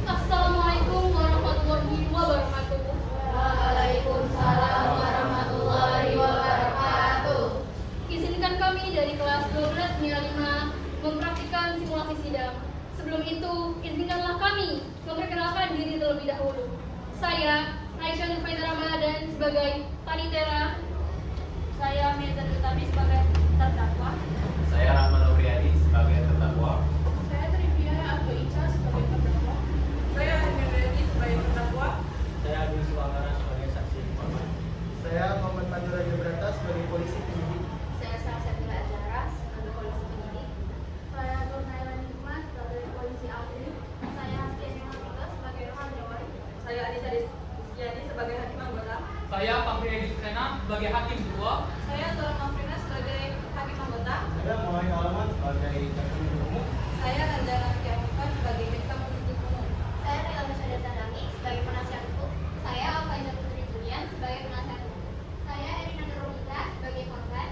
Assalamualaikum warahmatullahi wabarakatuh. Waalaikumsalam warahmatullahi wabarakatuh. Izinkan kami dari kelas 12-5 mempraktikkan simulasi sidang. Sebelum itu, izinkanlah kami memperkenalkan diri terlebih dahulu. Saya Aisyah Nurfaida Ramadan sebagai panitera. Saya Mirza Utami sebagai terdakwa. Saya Rahman Nobriadi sebagai terdakwa. Saya Trivia Abdul Ica sebagai terdakwa. Saya Arifin Redi sebagai terdakwa. Saya Agus Suwangara sebagai saksi korban. Saya Muhammad Pandu Raja Brata sebagai polisi penyidik. Saya Sarasatila Azara sebagai polisi penyidik. Saya Nurhailan Hikmah sebagai polisi aktif. Saya Hastiani Hamika sebagai rekan jawab. Saya Anissa Rizkyani sebagai hakim anggota. Saya Fakri Edi Sukrena sebagai hakim ketua. Saya Tora Mafrina sebagai hakim anggota. Saya Muhammad Alaman sebagai jaksa umum. Saya Nanda Nafiamuka sebagai jaksa penuntut umum. Saya Rila Masyada Tanami sebagai penasihat hukum. Saya Alfaiza Putri Julian sebagai penasihat hukum. Saya Erina Nurulita sebagai korban.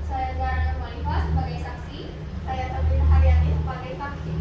Saya Zara Nurmalifah sebagai saksi. Saya Sabrina Haryani sebagai saksi.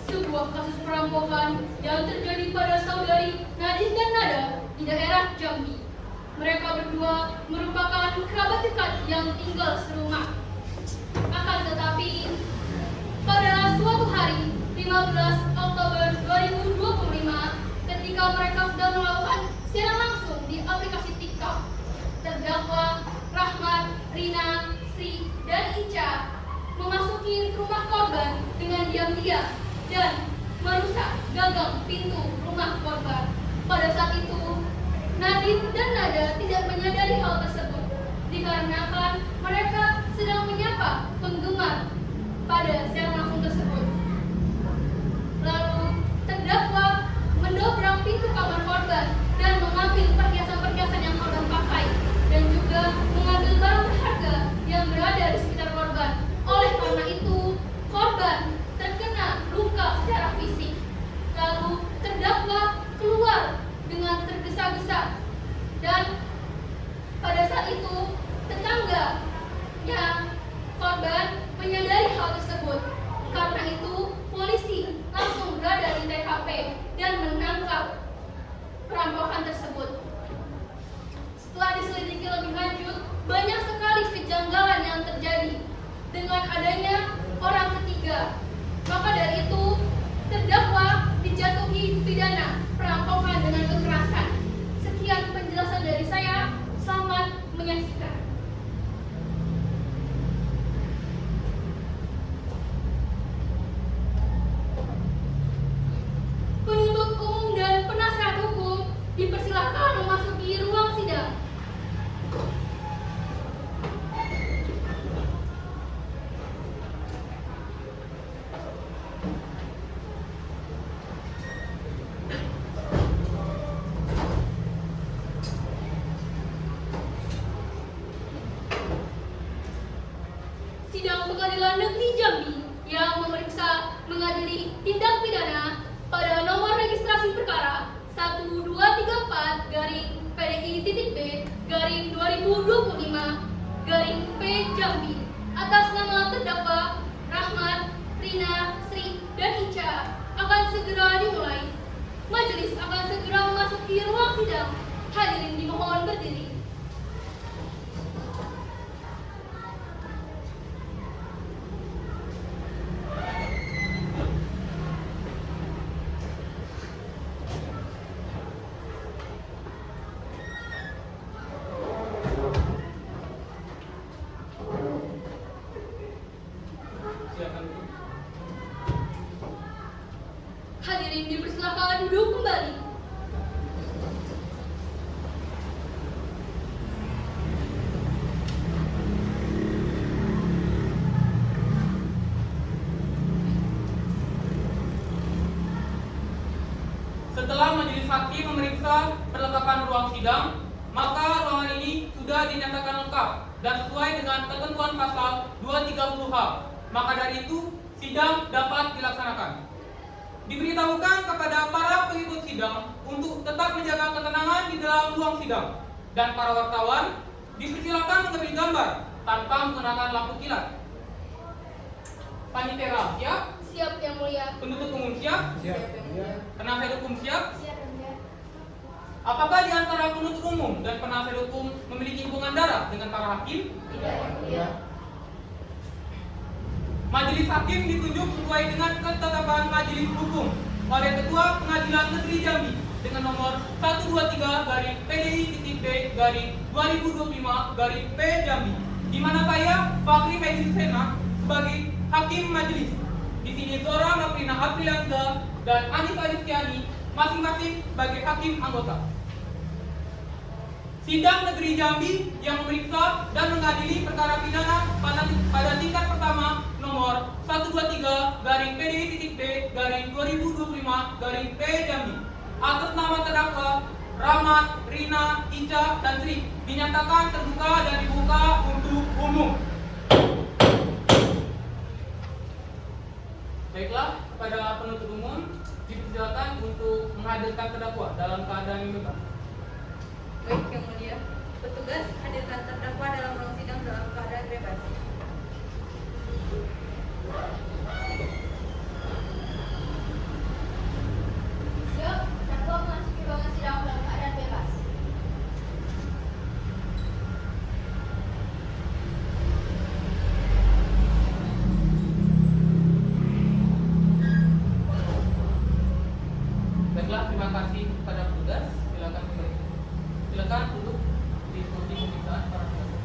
Sebuah kasus perampokan yang terjadi pada saudari Nadine dan Nada di daerah Jambi. Mereka berdua merupakan kerabat dekat yang tinggal serumah. Akan tetapi, pada suatu hari 15 Oktober 2025, ketika mereka sedang melakukan siaran langsung di aplikasi TikTok, terdakwa Rahmat, Rina, Sri, dan Ica memasuki rumah korban dengan diam-diam dan merusak gagang pintu rumah korban. Pada saat itu, Nadine dan Nada tidak menyadari hal tersebut dikarenakan mereka sedang menyapa penggemar pada siaran langsung tersebut. Lalu, terdakwa mendobrak pintu kamar korban dan mengambil perhiasan-perhiasan yang korban pakai dan juga mengambil barang berharga yang berada di sekitar korban. Oleh karena itu, korban terkena luka secara fisik. Lalu terdakwa keluar dengan tergesa-gesa dan pada saat itu tetangganya korban menyadari hal tersebut. Karena itu polisi langsung berada di TKP dan menangkap perampokan tersebut. Setelah diselidiki lebih lanjut, banyak sekali kejanggalan yang terjadi dengan adanya orang ketiga. Maka dari itu, terdakwa dijatuhi pidana perampokan dengan kekerasan. Sekian penjelasan dari saya. Selamat menyaksikan. Penuntut umum dan penasihat hukum dipersilakan memasuki ruang sidang. Sidang Pengadilan Negeri Jambi yang memeriksa mengadili tindak pidana pada nomor registrasi perkara 1234 garing PDI PDI.B garing 2025 garing P Jambi atas nama terdakwa Rahmat, Rina, Sri, dan Ica akan segera dimulai. Majelis akan segera memasuki ruang sidang. Hadirin dimohon berdiri. Silakan duduk. Hadirin dipersilakan duduk kembali. Setelah majelis hakim memeriksa perlengkapan ruang sidang, maka ruangan ini sudah dinyatakan lengkap dan sesuai dengan ketentuan pasal 230H. Maka dari itu, sidang dapat dilaksanakan. Diberitahukan kepada para pengikut sidang untuk tetap menjaga ketenangan di dalam ruang sidang, dan para wartawan dipersilakan mengambil gambar tanpa menggunakan lampu kilat. Panitera siap? Siap yang mulia. Penuntut umum siap? Siap. Penasihat hukum siap? Siap, Yang Mulia. Apakah di antara penuntut umum dan penasihat hukum memiliki hubungan darah dengan para hakim? Tidak, Yang Mulia. Majelis hakim ditunjuk sesuai dengan ketetapan majelis hukum oleh Ketua Pengadilan Negeri Jambi dengan nomor 123 garing PDI.B garing 2025 garing P Jambi, di mana saya Fakri Hedi Sena sebagai hakim majelis. Di sini Zora Makrina Aprilianza dan Anissa Rizkyani masing-masing sebagai hakim anggota. Sidang Negeri Jambi yang memeriksa dan mengadili perkara pidana pada tingkat pertama nomor 123 garing PDI.B garing 2025 garing P Jambi atas nama terdakwa Rahmat, Rina, Ica, dan Sri dinyatakan terbuka dan dibuka untuk umum. Baiklah, kepada penuntut umum dipersilakan untuk menghadirkan terdakwa dalam keadaan yang bebas. Baik, Yang Mulia. Petugas hadirkan terdakwa dalam ruang sidang dalam keadaan bebas. Siap, terdakwa memasuki ruangan sidang dalam keadaan bebas. Baiklah, terima kasih kepada petugas. Silakan kembali. Silakan duduk di kursi pemeriksaan para terdakwa.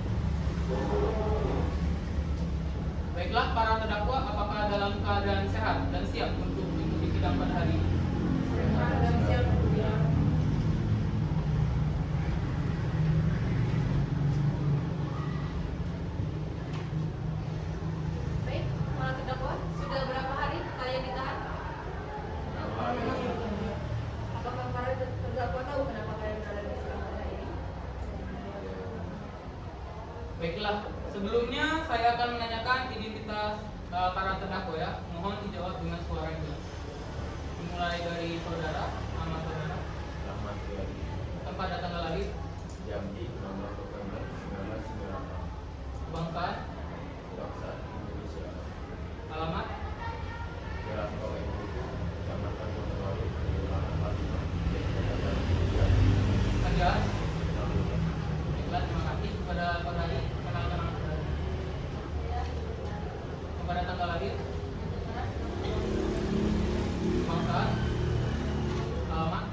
Baiklah, para terdakwa apakah dalam keadaan sehat dan siap untuk mengikuti sidang pada hari ini? Dan siap, Yang Mulia. Baik, para terdakwa, sudah berapa hari kalian ditahan? Apakah para terdakwa tahu kenapa kalian berada di sidang pada hari ini? Baiklah, sebelumnya saya akan menanyakan identitas para terdakwa ya. Mohon dijawab dengan suara yang jelas. Dimulai dari saudara, nama saudara, Rahmat Riyadi, tempat dan tanggal lahir, Jambi, nomor 1994, kebangsaan, bangsa Indonesia, alamat, Jalan Tol Ibu, Kecamatan Kotowali, Kelurahan Palima, Desa Jambi, kerjaan. Namanya Baiklah, terima kasih kepada saudari. Kenalkan nama saudari. Tempat dan tanggal lahir, kebangsaan, alamat,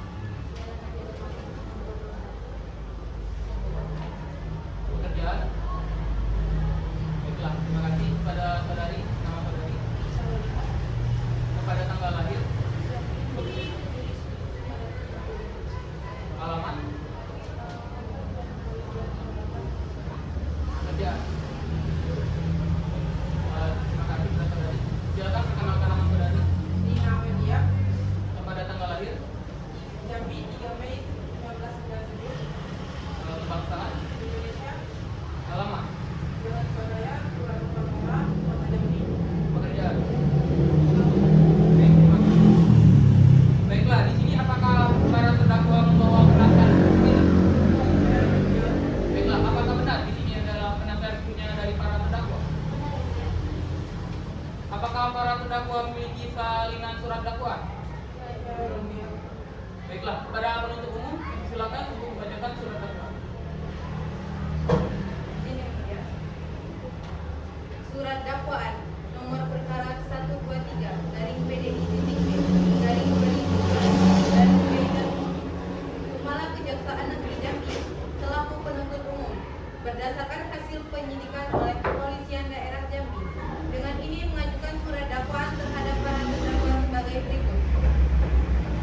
berdasarkan hasil penyidikan oleh Kepolisian Daerah Jambi. Dengan ini mengajukan surat dakwaan terhadap para terdakwa sebagai berikut.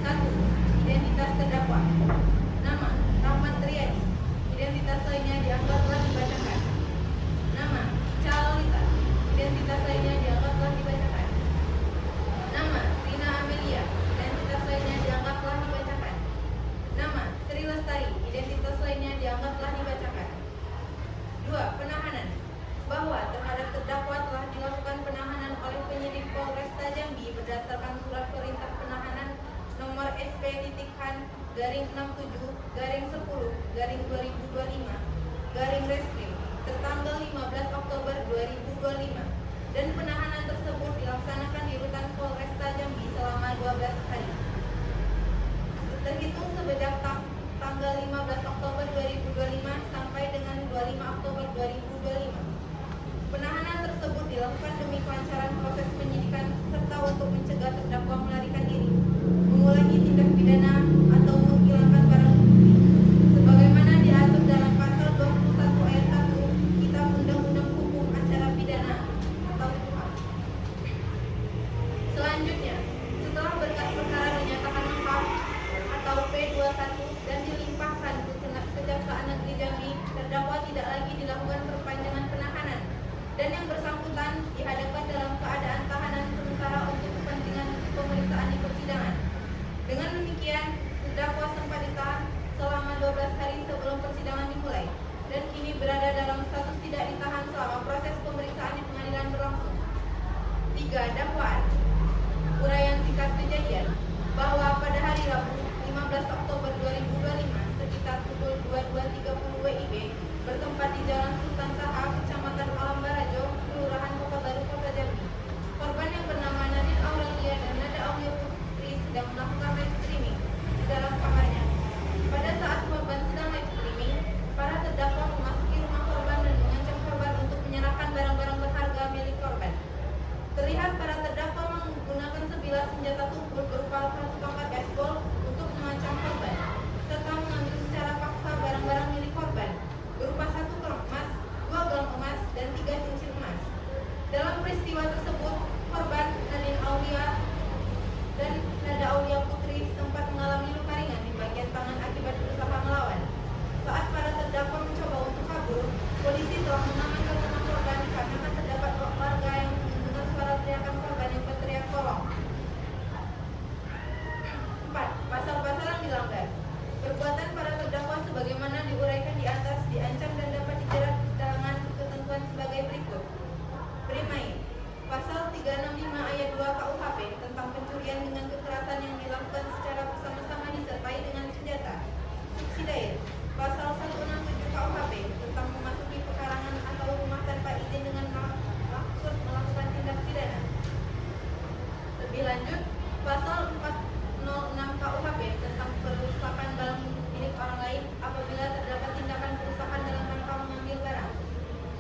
1. Identitas terdakwa. Nama: Rahmat Riyadi. Identitas lainnya dianggap telah dibacakan. Nama: Calita. Identitas lainnya dianggap telah dibacakan. Nama: Rina Amelia. Identitas lainnya dianggap telah dibacakan. Nama: Sri Lestari. Identitas lainnya dianggap telah dibacakan. 2. Penahanan. Bahwa terhadap terdakwa telah dilakukan penahanan oleh penyidik Polresta Jambi berdasarkan surat perintah penahanan nomor SP-67-10-10/2025 tertanggal 15 Oktober 2025 dan penahanan tersebut dilaksanakan di rutan Polresta Jambi selama 12 hari. Terhitung sejak tanggal 15 Oktober 2025 sampai dengan 25 Oktober 2025. Penahanan tersebut dilakukan demi kelancaran proses penyidikan serta untuk mencegah terdakwa melarikan diri, mengulangi tindak pidana atau menghilangkan barang bukti, sebagaimana diatur dalam pasal 21 ayat 1 Kitab Undang-Undang Hukum Acara Pidana atau KUHP. Selanjutnya, setelah berkas perkara dinyatakan lengkap atau P21 dan dilimpahkan ke Kejaksaan Negeri Jambi, terdakwa tidak lagi dilakukan perpanjangan penahanan dan yang bersangkutan dihadapkan dalam keadaan tahanan sementara untuk kepentingan pemeriksaan di persidangan. Dengan demikian, terdakwa sempat ditahan selama 12 hari sebelum persidangan dimulai dan kini berada dalam status tidak ditahan selama proses pemeriksaan di pengadilan berlangsung. 3. Dakwaan. Uraian singkat kejadian bahwa pada hari Rabu 15 Oktober 2025 sekitar pukul 22.30 WIB bertempat di Jalan Sultan Taha, Kecamatan Alam Barajo, Kelurahan Kota Baru, Kota Jambi. Korban yang bernama Nadine Aurelia dan Nada Aulia Putri sedang melakukan live streaming di dalam kamarnya. Pada saat korban sedang live streaming, para terdakwa memasuki rumah korban dan mengancam korban untuk menyerahkan barang-barang berharga milik korban. Terlihat para terdakwa menggunakan sebilah senjata tumpul berupa satu tongkat baseball untuk mengancam korban, serta mengambil secara paksa barang-barang milik korban berupa 1 gelang emas, 2 gelang emas, dan 3 cincin emas. Dalam peristiwa tersebut, korban Nadine Aulia dan Nada Aulia Putri sempat mengalami luka ringan di bagian tangan akibat berusaha melawan. Saat para terdakwa mencoba untuk kabur, polisi telah mengamankan rumah korban karena terdapat warga yang mendengar suara teriakan korban yang berteriak tolong. 4. Pasal-pasal yang dilanggar. Perbuatan para terdakwa sebagaimana diuraikan di atas diancam dan dapat dijerat dengan ketentuan sebagai berikut. Primain. Pasal 365 ayat 2 KUHP tentang pencurian dengan kekerasan yang dilakukan secara bersama-sama disertai dengan senjata. Subsidiar. Pasal 167 KUHP tentang memasuki pekarangan atau rumah tanpa izin dengan maksud melakukan tindak pidana. Lebih lanjut, pasal 406 KUHP tentang perusakan barang milik orang lain apabila terdapat tindakan perusakan dalam rangka mengambil barang.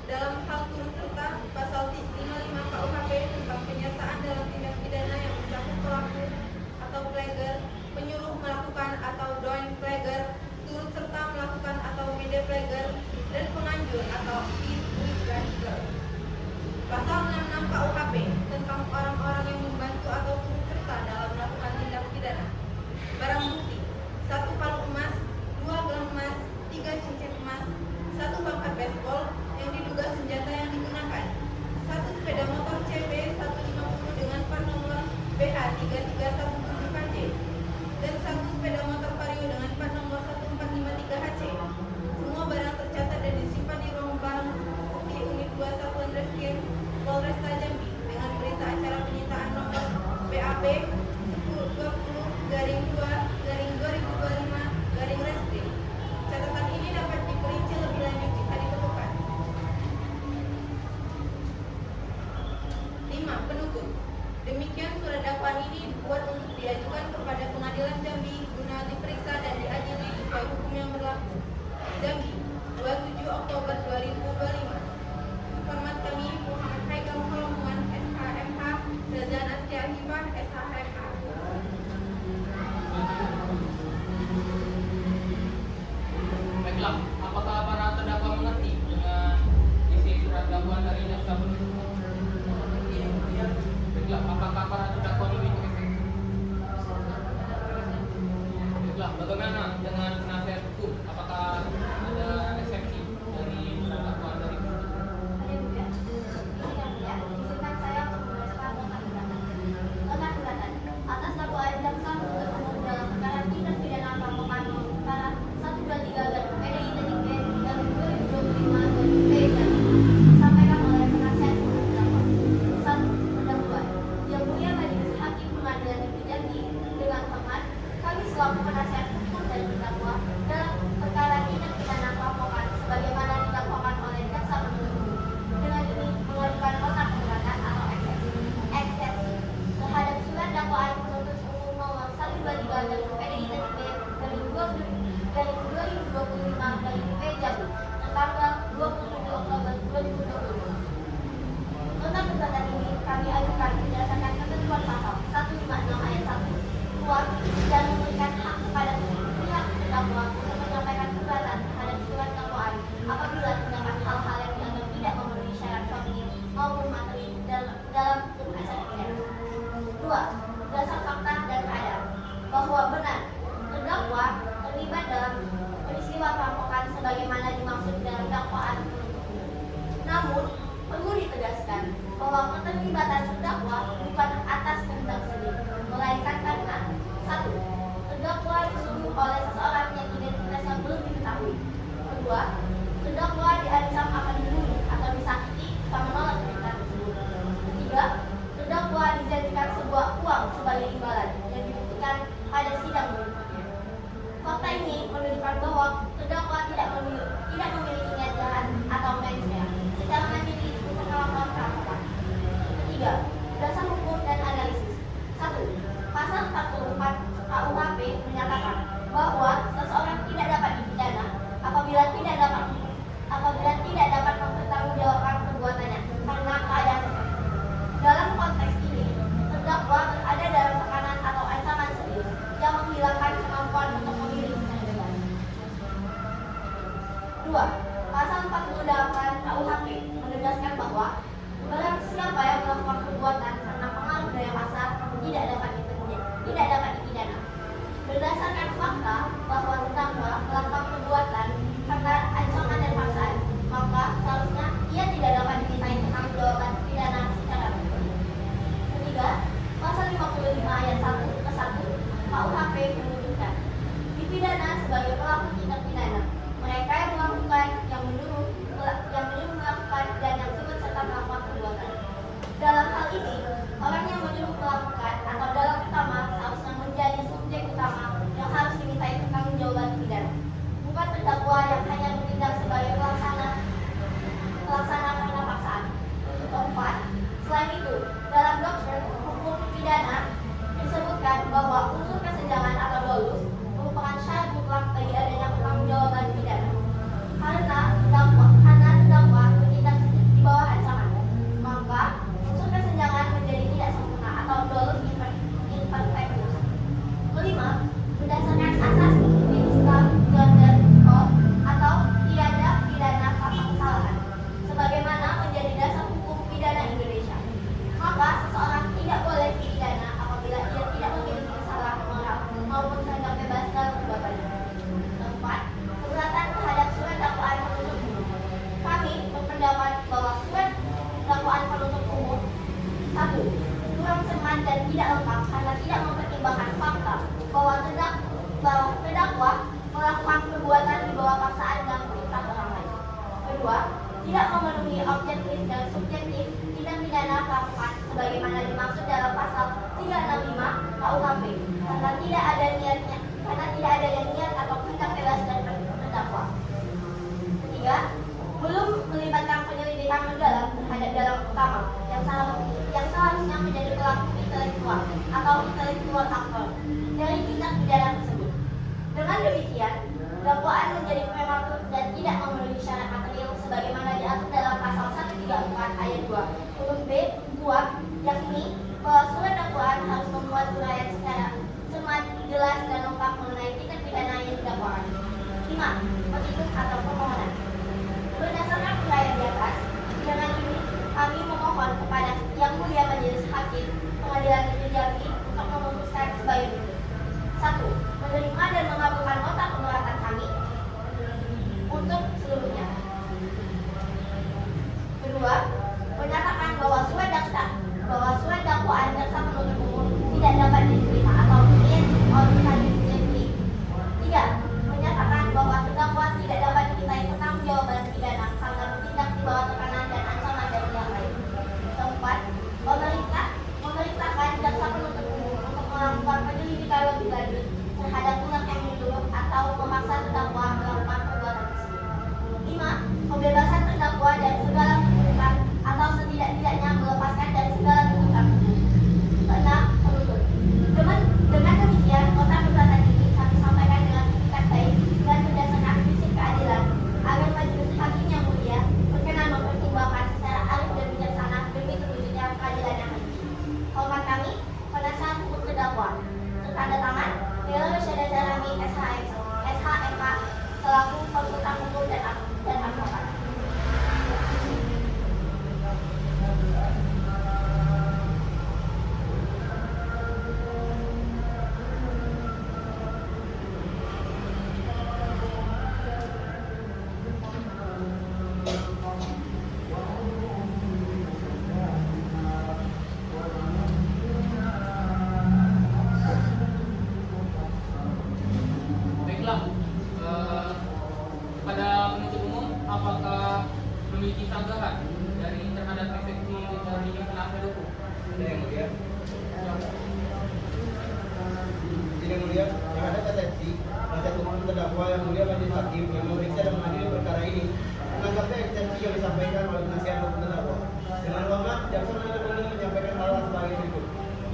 Dalam hal turut serta, pasal 55 KUHP tentang penyertaan dalam tindak pidana yang mencakup pelaku atau plagiar, penyuruh melakukan atau doing plagiar, turut serta melakukan atau mede plagiar, dan penganjur atau aid with plagiar. Pasal 66 KUHP tentang orang-orang yang membantu atau turut serta dalam melakukan tindak pidana. Barang bukti: 1 kalung emas, 2 gelang emas, 3 cincin emas, 1 pangkat baseball yang diduga senjata yang digunakan, 1 sepeda motor CB 150 dengan plat nomor BH 3317KJ, dan 1 sepeda motor Vario dengan plat nomor 1453HC. Semua barang tercatat dan disimpan di ruang barang bukti unit 2 Satuan Reskrim Polresta Jambi dengan berita acara penyitaan nomor BAP 1020-2-2025-Reskrim. Catatan ini dapat diperinci lebih lanjut jika diperlukan. 5. Penuntut. Demikian surat dakwaan ini dibuat untuk diajukan kepada Pengadilan Jambi guna diperiksa dan diadili sesuai hukum yang berlaku. Jambi, 27 Oktober 2025. Hormat kami Muhammad Haikal Holomuan, SHMH, Razan Astia Hifah, SHMH. dimaksud dalam dakwaan penuntut umum. Namun, perlu ditegaskan bahwa keterlibatan terdakwa bukan atas kehendak sendiri, melainkan karena 1. Terdakwa disuruh oleh seseorang yang identitasnya belum diketahui. 2. Terdakwa diancam akan dibunuh atau disakiti jika menolak perintah tersebut. 3. Terdakwa dijanjikan sebuah uang sebagai imbalan yang dibuktikan pada sidang berikutnya. Fakta ini menunjukkan bahwa terdakwa tidak memiliki niat jahat atau mensrea secara mandiri untuk melakukan perampokan. Ketiga, dasar hukum dan analisis. 1. Pasal 44 KUHP menyatakan bahwa seseorang tidak dapat dipidana apabila tidak dapat mempertanggungjawabkan perbuatannya karena keadaan tertentu. Dalam konteks ini, terdakwa berada dalam tekanan atau ancaman serius yang menghilangkan kemampuan untuk memilih secara bebas. 2. Pasal 48 KUHP menegaskan bahwa barang siapa yang melakukan perbuatan karena pengaruh daya paksa tidak dapat dipidana. Berdasarkan fakta bahwa terdakwa melakukan perbuatan karena ancaman dan paksaan, maka seharusnya ia tidak dapat dimintai pertanggungjawaban pidana secara pribadi. Ketiga, pasal 55 ayat 1 ke 1 KUHP menyebutkan dipidana sebagai pelaku tindak pidana mereka yang melakukan, yang menyuruh melakukan dan yang turut serta melakukan perbuatan. Dalam hal ini, orang yang menyuruh melakukan atau dalam utama seharusnya menjadi subjek utama yang harus dimintai pertanggungjawaban pidana, bukan terdakwa yang hanya bertindak sebagai pelaksana karena paksaan. Keempat, selain itu, dalam doktrin hukum pidana disebutkan bahwa unsur kesenjangan atau dolus merupakan syarat mutlak bagi adanya pertanggungjawaban pidana. Karena terdakwa bertindak di bawah ancaman, maka unsur kesenjangan menjadi tidak sempurna atau dolus imperfectus. Kelima, berdasarkan asas Winston Gordon Cole atau tiada pidana tanpa kesalahan, sebagaimana menjadi dasar hukum pidana Indonesia, maka seseorang tidak boleh dipidana apabila ia tidak memiliki kesalahan moral maupun kehendak bebas dalam perbuatannya. Keempat, keberatan terhadap surat dakwaan penuntut umum. Kami berpendapat bahwa surat dakwaan penuntut umum 1. Kurang cermat dan tidak lengkap karena tidak mempertimbangkan fakta bahwa terdakwa melakukan perbuatan di bawah paksaan dan perintah orang lain. Kedua, tidak memenuhi objektif dan subjektif tindak pidana perampokan sebagaimana dimaksud dalam pasal 365 KUHP karena tidak ada yang niat atau kehendak bebas dari terdakwa. Ketiga, belum melibatkan penyelidikan mendalam terhadap dalang utama yang seharusnya menjadi pelaku intelektual atau intelektual aktor dari tindak pidana tersebut. Dengan demikian, dakwaan menjadi prematur dan tidak memenuhi syarat material sebagaimana diatur dalam pasal 134 ayat 2 huruf B kuat, yakni bahwa surat dakwaan harus membuat uraian secara cermat, jelas dan lengkap mengenai tindak pidana yang didakwakan. 5. Petitum atau permohonan. Berdasarkan uraian di atas, dengan ini kami memohon kepada Yang Mulia Majelis Hakim Pengadilan Negeri Jambi untuk memutuskan sebagai berikut. 1. Menerima dan mengabulkan nota keberatan kami untuk seluruhnya. Kedua, menyatakan bahwa surat apakah memiliki sanggahan dari terhadap eksepsi dari penasihat hukum? Tidak yang mulia. Tidak mulia, yang ada eksepsi penasihat hukum terdakwa yang mulia majelis hakim yang memeriksa dan mengadili perkara ini menanggapi eksepsi yang disampaikan oleh penasihat hukum terdakwa. Dengan hormat, jaksa penuntut umum menyampaikan hal sebagai berikut,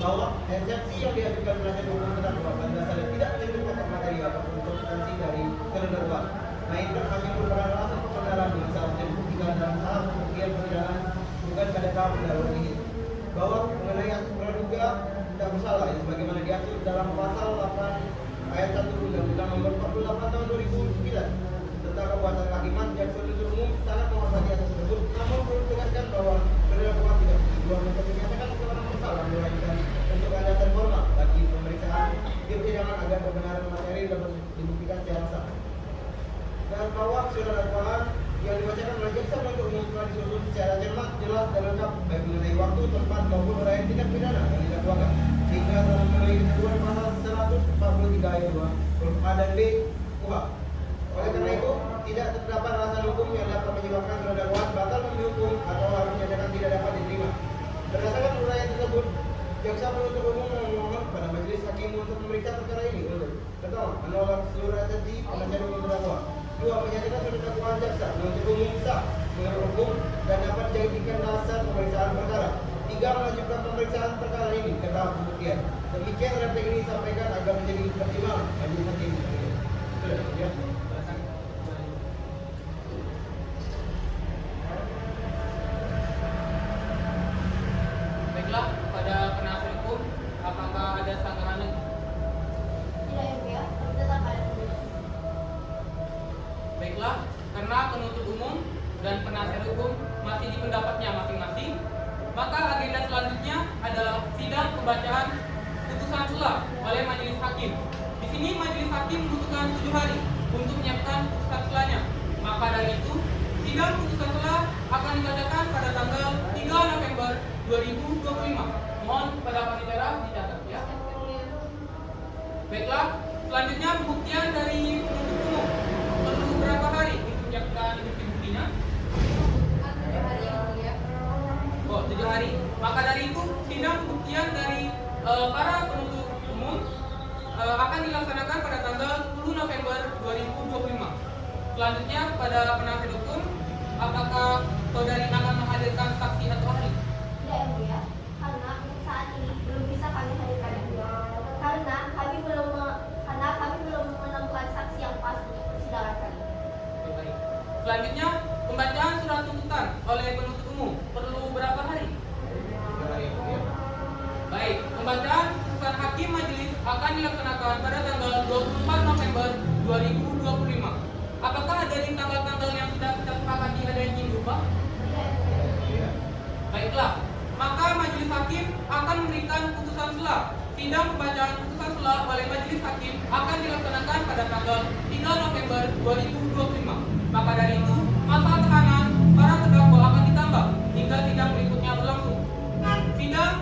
bahwa eksepsi yang diajukan penasihat hukum terdakwa pada dasarnya tidak menyentuh pokok materi ataupun substansi dari terdakwa, melainkan hanya merupakan alasan pembenaran yang seharusnya dibuktikan dalam tahap pembuktian persidangan, bukan pada tahap pendahuluan ini. Bahwa mengenai praduga tidak bersalah yang sebagaimana diatur dalam pasal 8 ayat 1 Undang-Undang Nomor 48 Tahun 2009 tentang kepuasan kehakiman, jaksa penuntut umum sangat menghormati atas tersebut, namun perlu ditegaskan bahwa terdakwa tidak bertujuan untuk menyatakan kebenaran bersalah, melainkan untuk alasan formal bagi pemeriksaan di persidangan agar kebenaran materi dapat dibuktikan secara sah. Dan bahwa surat dakwaan yang dibacakan oleh jaksa penuntut umum telah disusun secara cermat, jelas dan lengkap baik mengenai waktu, tempat maupun uraian tindak pidana yang didakwakan, sehingga telah memenuhi ketentuan pasal 143 ayat 2 huruf A dan B KUHP. Oleh karena itu, tidak terdapat alasan hukum yang dapat menyebabkan surat dakwaan batal demi hukum atau harus dinyatakan tidak dapat diterima. Berdasarkan uraian tersebut, jaksa penuntut umum memohon kepada majelis hakim untuk memeriksa perkara ini untuk pertama, menolak seluruh eksepsi penasihat hukum terdakwa. Dua, menyatakan surat dakwaan jaksa penuntut umum sah menurut hukum dan dapat dijadikan dasar pemeriksaan perkara. Tiga, melanjutkan pemeriksaan perkara ini ke tahap pembuktian. Demikian replik ini disampaikan agar menjadi pertimbangan majelis hakim. Sudah, ya. Baiklah, pada penasihat hukum, apakah ada sanggahan lagi? Tidak yang mulia, tetap ada penuntut. Baiklah, karena penuntut umum dan penasihat hukum masih di pendapatnya masing-masing, maka agenda selanjutnya adalah sidang pembacaan putusan sela oleh majelis hakim. Di sini majelis hakim membutuhkan 7 hari untuk menyiapkan putusan selanya. Maka dari itu, sidang putusan sela akan dibacakan pada tanggal 3 November 2025. Mohon kepada panitia dicatat ya. Baiklah, selanjutnya pembuktian dari penuntut umum. Perlu berapa hari untuk menyiapkan bukti-buktinya? 7 hari yang mulia. Oh, 7 hari. Maka dari itu, sidang pembuktian dari para penuntut umum akan dilaksanakan pada tanggal 10 November 2025. Selanjutnya, pada penasihat hukum, apakah saudari akan menghadirkan saksi atau ahli? Tidak yang mulia, karena untuk saat ini belum bisa kami hadirkan yang mulia. Karena kami belum menemukan saksi yang pas untuk persidangan kali ini. Baik. Selanjutnya, pembacaan surat tuntutan oleh penuntut umum perlu berapa hari? 3 hari yang mulia. Baik, pembacaan putusan hakim majelis akan dilaksanakan pada tanggal 24 November 2025. Apakah dari tanggal-tanggal yang sudah kita sepakati ada yang ingin berubah? Iya. Baiklah, maka majelis hakim akan memberikan putusan sela. Sidang pembacaan putusan sela oleh majelis hakim akan dilaksanakan pada tanggal 3 November 2025. Maka dari itu, masa tahanan para terdakwa akan ditambah hingga sidang berikutnya berlangsung. Sidang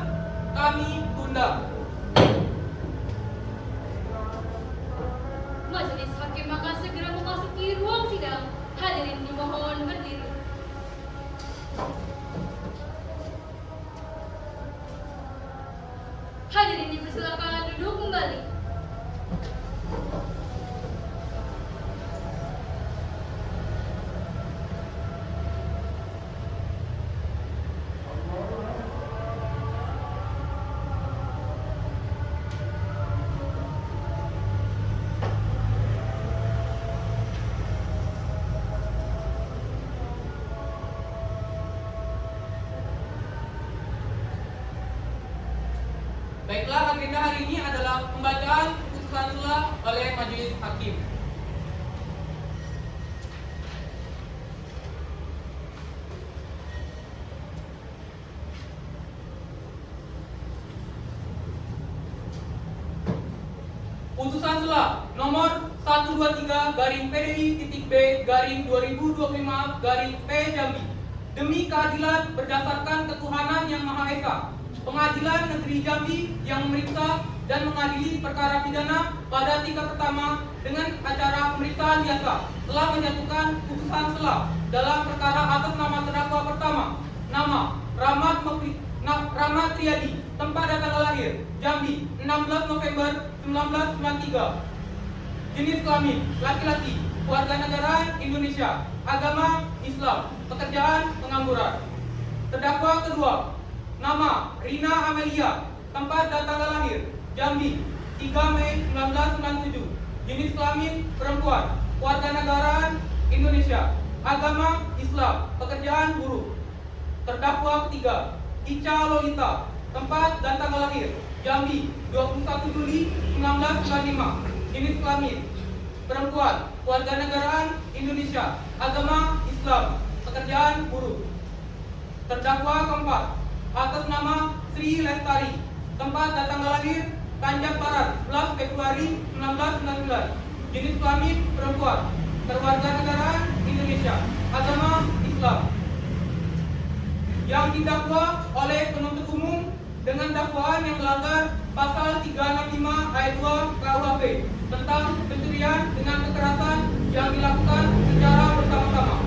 kami tunda. Majelis hakim akan segera memasuki ruang sidang. Hadirin dimohon berdiri. Hadirin dipersilakan duduk kembali. Baiklah, agenda hari ini adalah pembacaan putusan sela oleh majelis hakim. Putusan sela nomor 123-PDI-B-2025-P Jambi demi keadilan berdasarkan ketuhanan yang Maha Esa. Pengadilan Negeri Jambi yang memeriksa dan mengadili perkara pidana pada tingkat pertama dengan acara pemeriksaan biasa telah menjatuhkan putusan sela dalam perkara atas nama terdakwa pertama, nama Rahmat Riyadi, tempat dan tanggal lahir Jambi 16 November 1993, jenis kelamin laki-laki, kewarganegaraan Indonesia, agama Islam, pekerjaan pengangguran. Terdakwa kedua, nama Rina Amelia, tempat dan tanggal lahir Jambi 3 Mei 1997, jenis kelamin perempuan, kewarganegaraan Indonesia, agama Islam, pekerjaan buruh. Terdakwa ketiga, Ica Lolita, tempat dan tanggal lahir Jambi 21 Juli 1995, jenis kelamin perempuan, kewarganegaraan Indonesia, agama Islam, pekerjaan buruh. Terdakwa keempat, atas nama Sri Lestari, tempat dan tanggal lahir Tanjak Barat 11 Februari 1999, jenis kelamin perempuan, kewarganegaraan Indonesia, agama Islam. Yang didakwa oleh penuntut umum dengan dakwaan yang melanggar pasal 365 ayat 2 KUHP tentang pencurian dengan kekerasan yang dilakukan secara bersama-sama.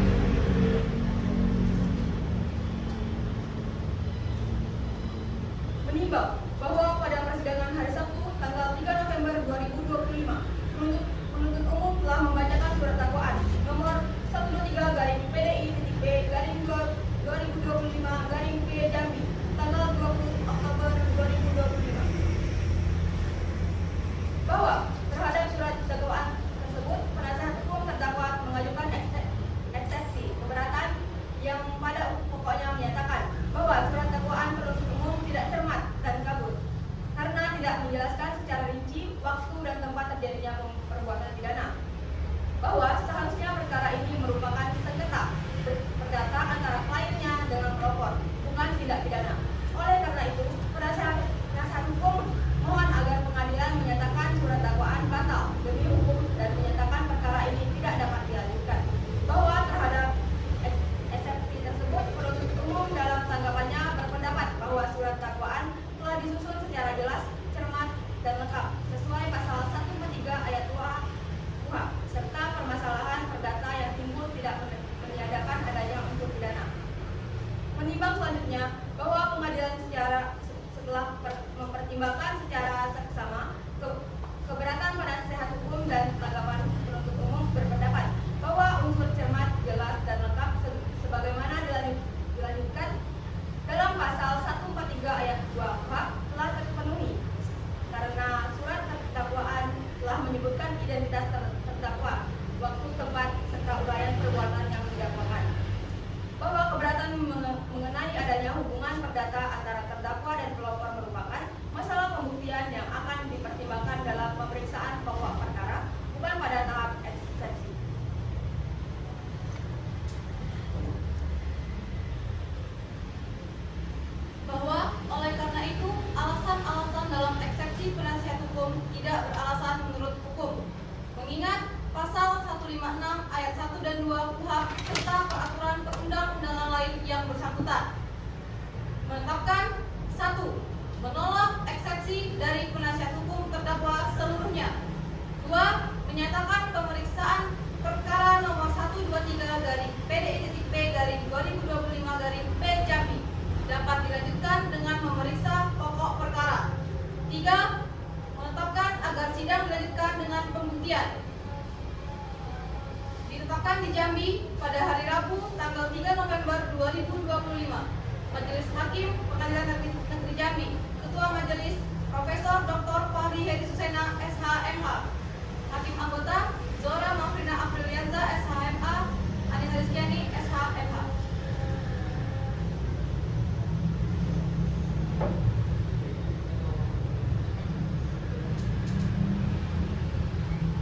Menimbang bahwa pada persidangan hari Sabtu tanggal 3 November 2025, penuntut umum telah membacakan surat dakwaan nomor 123-PDI-B-2025-P Jambi tanggal 20 Oktober 2025 bahwa terhadap surat dakwaan tersebut penasihat hukum terdakwa mengajukan eksepsi keberatan yang pada pokoknya menyatakan bahwa surat dakwaan penuntut umum tidak cermat dan kabur karena tidak menjelaskan secara rinci waktu dan tempat terjadinya perbuatan pidana, bahwa seharusnya perkara ini merupakan sengketa perdata antara kliennya dengan pelapor, bukan tindak pidana. Oleh karena itu, penasihat hukum mohon agar pengadilan menyatakan surat dakwaan batal demi hukum dan menyatakan perkara ini tidak dapat dilanjutkan. Bahwa terhadap eksepsi tersebut, penuntut umum dalam tanggapannya berpendapat bahwa surat dakwaan telah disusun secara jelas, cermat, dan lengkap sesuai pasal 143 ayat 2 KUHP serta permasalahan perdata yang timbul tidak meniadakan adanya unsur pidana. Menimbang selanjutnya bahwa pengadilan setelah mempertimbangkan secara seksama keberatan penasihat hukum dan tanggapan penuntut umum berpendapat bahwa unsur cermat, jelas, dan lengkap sebagaimana dilanjutkan dalam pasal 143 ayat 2 KUHP telah terpenuhi karena surat dakwaan telah menyebutkan identitas terdakwa, waktu, tempat, serta uraian perbuatan yang didakwakan. Bahwa keberatan mengenai adanya hubungan perdata antara terdakwa dan pelapor merupakan masalah pembuktian yang akan dipertimbangkan dalam pemeriksaan pokok perkara, bukan pada tahap eksepsi. Bahwa oleh karena itu alasan-alasan dalam eksepsi penasihat hukum tidak beralasan menurut hukum, mengingat pasal 156 ayat 1 dan 2 KUHP serta peraturan perundang-undangan lain yang bersangkutan menetapkan 1. Menolak eksepsi dari penasihat hukum terdakwa seluruhnya. 2. Menyatakan pemeriksaan perkara nomor 123-PDI-B-2025-P Jambi dapat dilanjutkan dengan memeriksa pokok perkara. 3. Menetapkan agar sidang dilanjutkan dengan pembuktian. Ditetapkan di Jambi pada hari Rabu tanggal 3 November 2025. Majelis Hakim Pengadilan Negeri Jambi, Ketua Majelis Profesor Dr. Fahri Hedi Susena, SH.MH. Hakim anggota Zora Mafrina Aprilianza, SH.MA, Anissa Rizkyani, SH.MH.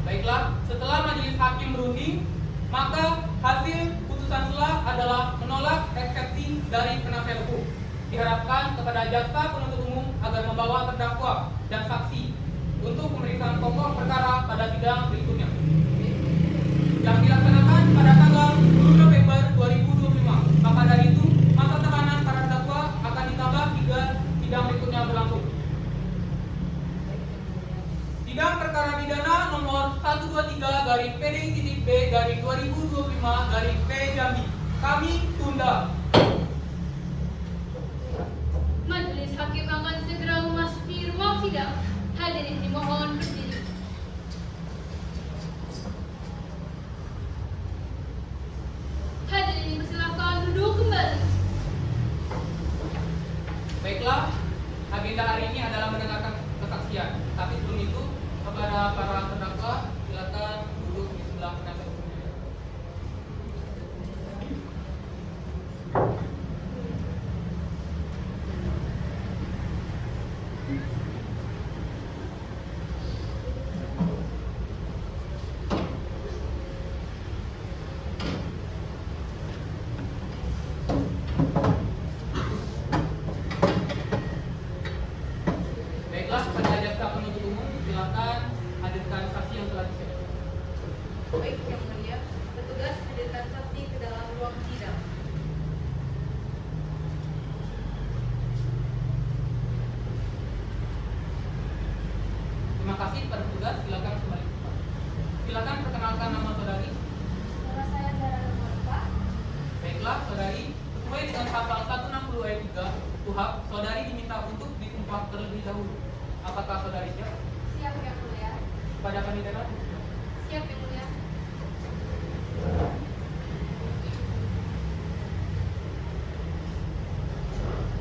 Baiklah, setelah majelis hakim berunding, maka hasil putusan sela adalah menolak eksepsi dari penasihat hukum. Diharapkan kepada jaksa penuntut umum agar membawa terdakwa dan saksi untuk pemeriksaan pokok perkara pada sidang berikutnya, yang dilaksanakan pada tanggal 10 November 2025. Maka dari itu, masa tahanan para terdakwa akan ditambah 3 sidang berikutnya berlangsung. dari P Jambi. Kami tunda. Majelis hakim akan segera memasuki ruang sidang. Hadirin dimohon berdiri. Hadirin dipersilakan duduk kembali. Baiklah, agenda hari ini adalah mendengarkan kesaksian. Tapi sebelum itu, kepada para terdakwa, silakan duduk di sebelah penasihat hukum. Baiklah, pada jaksa penuntut umum, silakan hadirkan saksi yang telah disiapkan. Baik, Yang Mulia, petugas hadirkan saksi ke dalam ruang sidang. Terima kasih kepada petugas, silakan kembali. Silakan perkenalkan nama saudari. Nama saya Zara Nurmalifa. Baiklah, saudari, sesuai dengan pasal 160 ayat 3 KUHP, saudari diminta untuk disumpah terlebih dahulu. Apakah saudari siap? Siap Yang Mulia. Pada kandidat? Siap, Yang Mulia.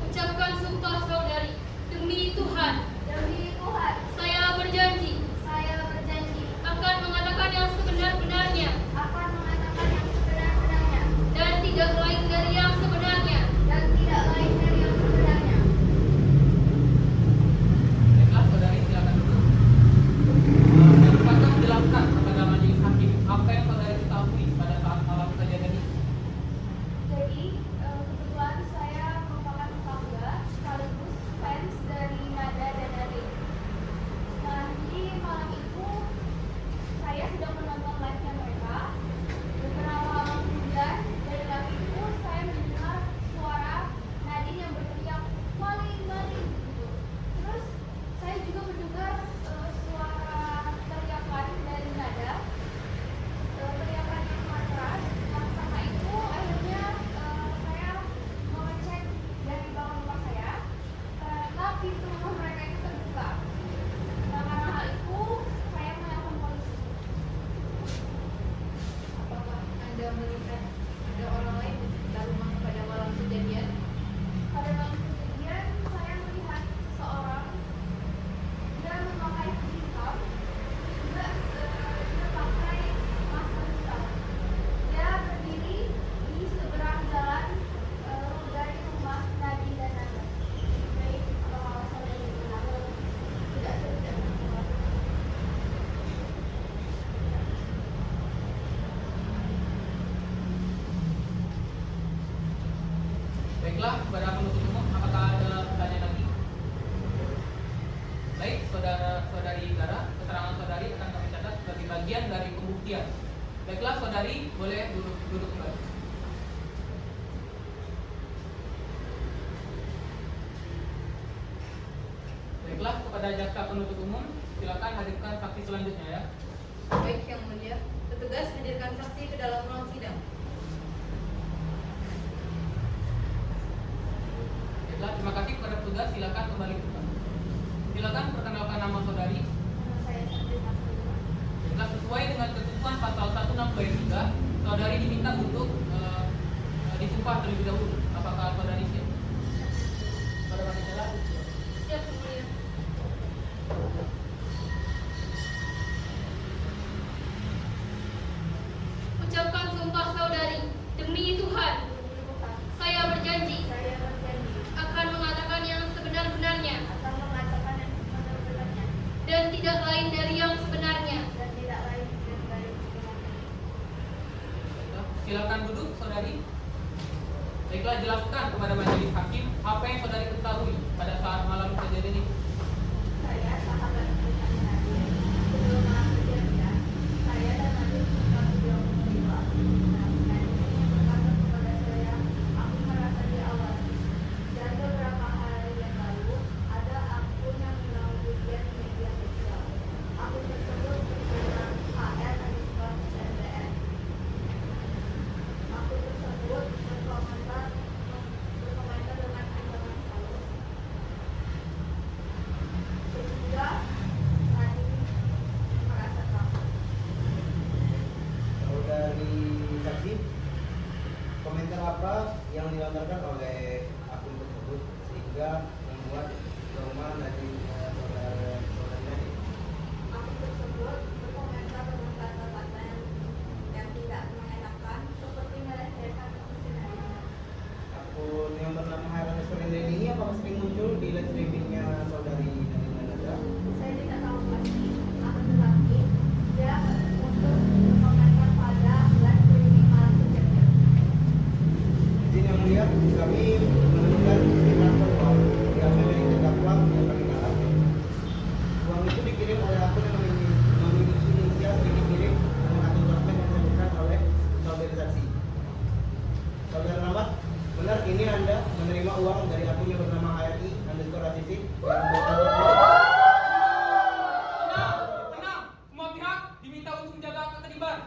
Ucapkan sumpah saudari. Demi Tuhan, Demi Tuhan, saya berjanji saya berjanji akan mengatakan yang sebenar-benarnya akan mengatakan yang sebenar-benarnya dan tidak lain dari yang sebenarnya. dan tidak lain dari yang sebenarnya. Baiklah, saudari, silakan duduk. Dapatkah menjelaskan kepada majelis hakim apa yang saudari ketahui pada saat malam kejadian ini? Jadi kebetulan saya merupakan tetangga sekaligus fans dari Nada dan Nadine. Nah, di malam itu saya sedang menonton live-nya mereka. Beberapa malam kemudian dari live itu saya mendengar suara Nadine yang berteriak maling maling gitu. Terus saya juga mendengar suara teriakan dari Nada. Teriakan yang sangat keras. Nah, karena itu akhirnya saya mengecek dari belakang rumah saya ternyata pintu rumah mereka itu terbuka. Nah, karena hal itu saya menelpon polisi. Apakah Anda melihat ada orang lain di sekitar rumah pada malam kejadian? Pada malam kejadian saya melihat seseorang, dia memakai baju hitam, juga dia pakai masker hitam. Dia berdiri di seberang jalan dari rumah Nadine dan Nada. Baik, saudari benar. Tidak. Baiklah, kepada penuntut umum, apakah ada pertanyaan lagi? Baik, saudari Zara, keterangan saudari akan kami catat sebagai bagian dari pembuktian. Baiklah, saudari, boleh duduk kembali. Baiklah, kepada jaksa penuntut umum, silakan hadirkan saksi selanjutnya ya. Baik, Yang Mulia, petugas hadirkan saksi ke dalam ruang sidang. Baiklah, terima kasih kepada petugas, silakan kembali ke tempat. Silakan perkenalkan nama saudari. Nama saya Sabrina Fatima. Baiklah, sesuai dengan ketentuan pasal 160 ayat 3, saudari diminta untuk disumpah terlebih dahulu. Apakah saudari siap? Pada kandidat? Siap, Yang Mulia. Ucapkan sumpah saudari. Demi Tuhan, Demi Tuhan, saya berjanji saya berjanji akan mengatakan yang sebenar-benarnya akan mengatakan yang sebenar-benarnya dan tidak lain dari yang sebenarnya. dan tidak lain dari yang sebenarnya. Baiklah, silakan duduk, saudari. Baiklah, jelaskan kepada majelis hakim apa yang saudari ketahui pada saat malam kejadian ini. Saya sahabat dekatnya Nadine. Sebelum malam kejadian, saya dan Nadine suka video berdua. Nah, Nadine ini berkata kepada saya, aku merasa diawasi. Dan beberapa hari yang lalu, ada akun yang menaungi dia di media sosial. Akun tersebut bernama HR_NDN. apa yang dilontarkan oleh akun tersebut sehingga membuat trauma dari saudari Nadine? Akun tersebut berkomentar dengan kata-kata yang tidak mengenakan seperti melecehkan emosional. Akun yang bernama Hairul Estorende ini apakah sering muncul di live streamingnya saudari Nadine Nanda? Saya tidak tahu pasti, akan tetapi dia untuk berkomentar pada live streaming malam kejadian. Izin yang mulia, kami menemukan transfer uang yang milik terdakwa yang kami tahan. Uang itu dikirim oleh akun yang memiliki inisial sedikit mirip dengan akun sosmed yang disebutkan oleh saudari saksi. Saudara Rahmat, benar ini Anda menerima uang dari akun yang bernama HRI_Asisi yang Tenang, semua pihak diminta untuk menjaga ketertiban.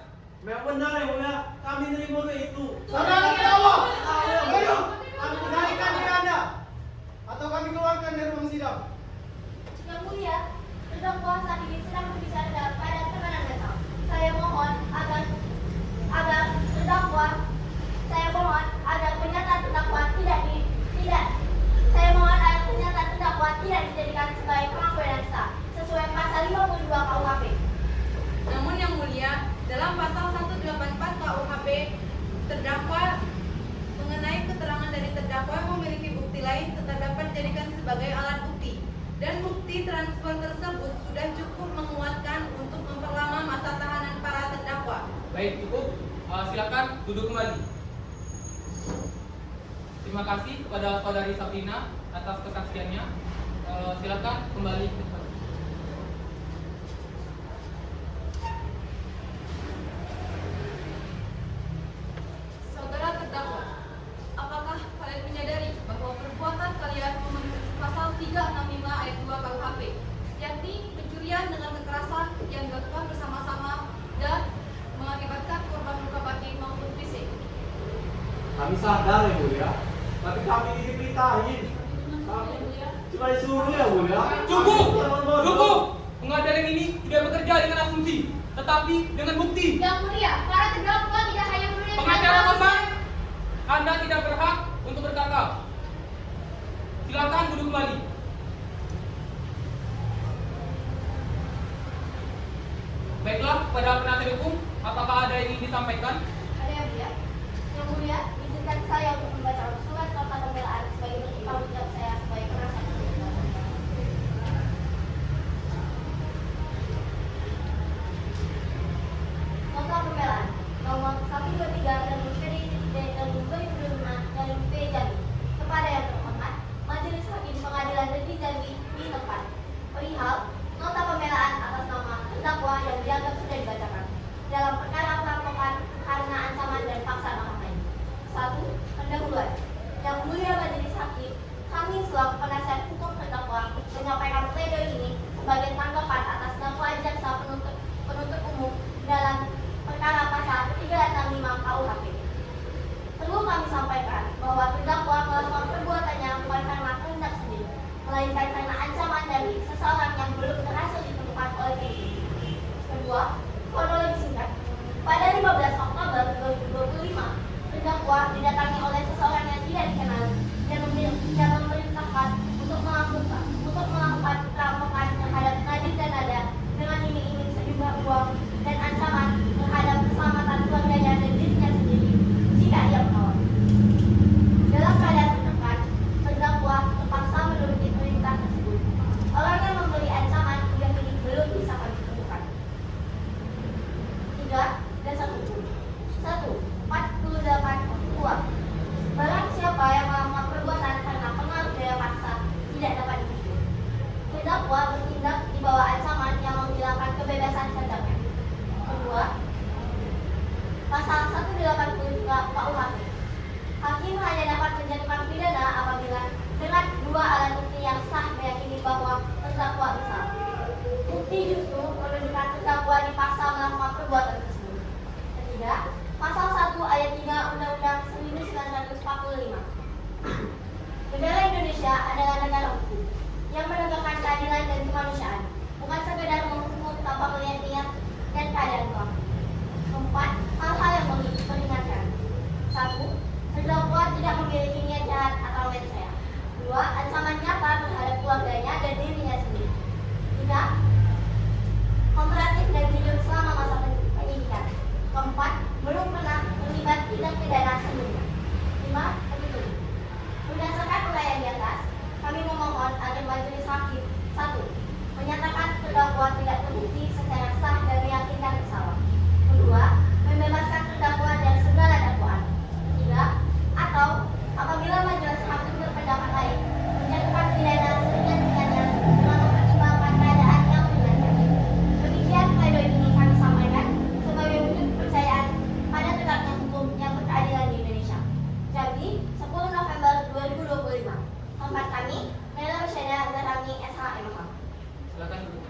Memang benar ya mulia, kami nerima itu. Saudara terdakwa, ayo, kami benarkan diri Anda atau kami keluarkan dari ruang sidang. Yang mulia, terdakwa saat ini sedang berbicara dalam keadaan tekanan mental. Saya mohon agar terdakwa, saya mohon agar pernyataan terdakwa tidak dijadikan sebagai pengakuan yang sah sesuai pasal 52 KUHP. Namun yang mulia, dalam pasal 184 KUHP, terdakwa mengenai keterangan dari terdakwa yang memiliki bukti lain tetap dapat dijadikan sebagai alat bukti. Dan bukti transfer tersebut sudah cukup menguatkan untuk memperlama masa tahanan para terdakwa. Baik, cukup. Silakan duduk kembali. Terima kasih kepada saudari Sabrina atas kesaksiannya. Silakan kembali ke tempat. Saudara terdakwa, apakah kalian menyadari bahwa perbuatan kalian memenuhi pasal 365 ayat 2 KUHP, yakni pencurian dengan kekerasan yang dilakukan bersama-sama dan mengakibatkan korban luka batin maupun fisik? Kami sadar ya mulia, tapi kami ini diperintahkan. Kami cuma disuruh ya mulia. Cukup! Pengadilan ini tidak bekerja dengan asumsi, tetapi dengan bukti. Yang mulia, para terdakwa tidak hanya menulis Pengacara Rosan, Anda tidak berhak untuk berkata. Silakan duduk kembali. Baiklah, kepada penasihat hukum, apakah ada yang ingin disampaikan? Ada yang mulia? Yang mulia, izinkan saya untuk membaca surat nota pembelaan sebagai bentuk tanggung jawab saya sebagai penasihat hukum. Nota pembelaan nomor 123 dan PD dan 2025 dan P Jambi kepada yang terhormat Majelis Hakim Pengadilan Negeri Jambi di tempat. Perihal nota pembelaan atas nama terdakwa yang dianggap sudah dibacakan dalam perkara perampokan karena ancaman dan paksa lain. 1. Pendahuluan. Yang mulia Majelis Hakim, kami selaku penasihat hukum terdakwa menyampaikan pledoi ini sebagai tanggapan atas dakwaan jaksa penuntut umum dalam perkara pasal 365 KUHP. Perlu kami sampaikan bahwa terdakwa melakukan perbuatannya bukan karena kehendak sendiri, melainkan karena ancaman dari seseorang yang belum berhasil ditemukan oleh penyidik. Kedua, kronologi singkat. Pada 15 Oktober 2025, terdakwa didatangi oleh seseorang yang tidak dikenal dan memerintahkan untuk melakukan perampokan terhadap Nadine dan Nada dengan iming-iming sejumlah uang dan ancaman terhadap keselamatan keluarganya dan dirinya sendiri jika ia menolak. Dalam keadaan tertekan, terdakwa terpaksa menuruti perintah tersebut. Orang yang memberi ancaman hingga kini belum bisa kami temukan. 3 dan 1. 48 uang. Barang siapa yang melakukan perbuatan karena pengaruh daya paksa tidak dapat dihukum. Terdakwa bertindak di bawah ancaman yang menghilangkan kebebasan hendaknya. Kedua, pasal 182 KUHP. Hakim hanya dapat menjatuhkan pidana apabila dengan dua alat bukti yang sah meyakini bahwa terdakwa bersalah. Bukti justru menunjukkan terdakwa dipaksa melakukan perbuatan tersebut. Ketiga, pasal 1 ayat 3 Undang-Undang 1945. Negara Indonesia adalah negara hukum yang menegakkan keadilan dan kemanusiaan, bukan sekedar menghukum tanpa melihat niat dan keadaan pelaku. 4. Hal-hal yang meringankan. 1. terdakwa tidak memiliki niat jahat atau mensrea. 2. Ancaman nyata terhadap keluarganya dan dirinya sendiri. 3. Kooperatif dan jujur selama masa penyidikan. 4. Belum pernah terlibat tindak pidana sebelumnya. 5. Tertutup. Berdasarkan uraian di atas, kami memohon agar majelis hakim 1. Menyatakan terdakwa tidak terbukti secara sah dan meyakinkan bersalah. 2. Membebaskan terdakwa dari segala dakwaan. 3. Atau apabila majelis hakim berpendapat lain, menjatuhkan pidana seringan-ringannya dengan mempertimbangkan keadaan yang ringan. Demikian pledoi ini kami sampaikan sebagai wujud kepercayaan pada tegaknya hukum yang berkeadilan di Indonesia. Jambi, 10 November 2025. Tempat kami, Nela Rosyada Zarami SHMH. Silakan duduk.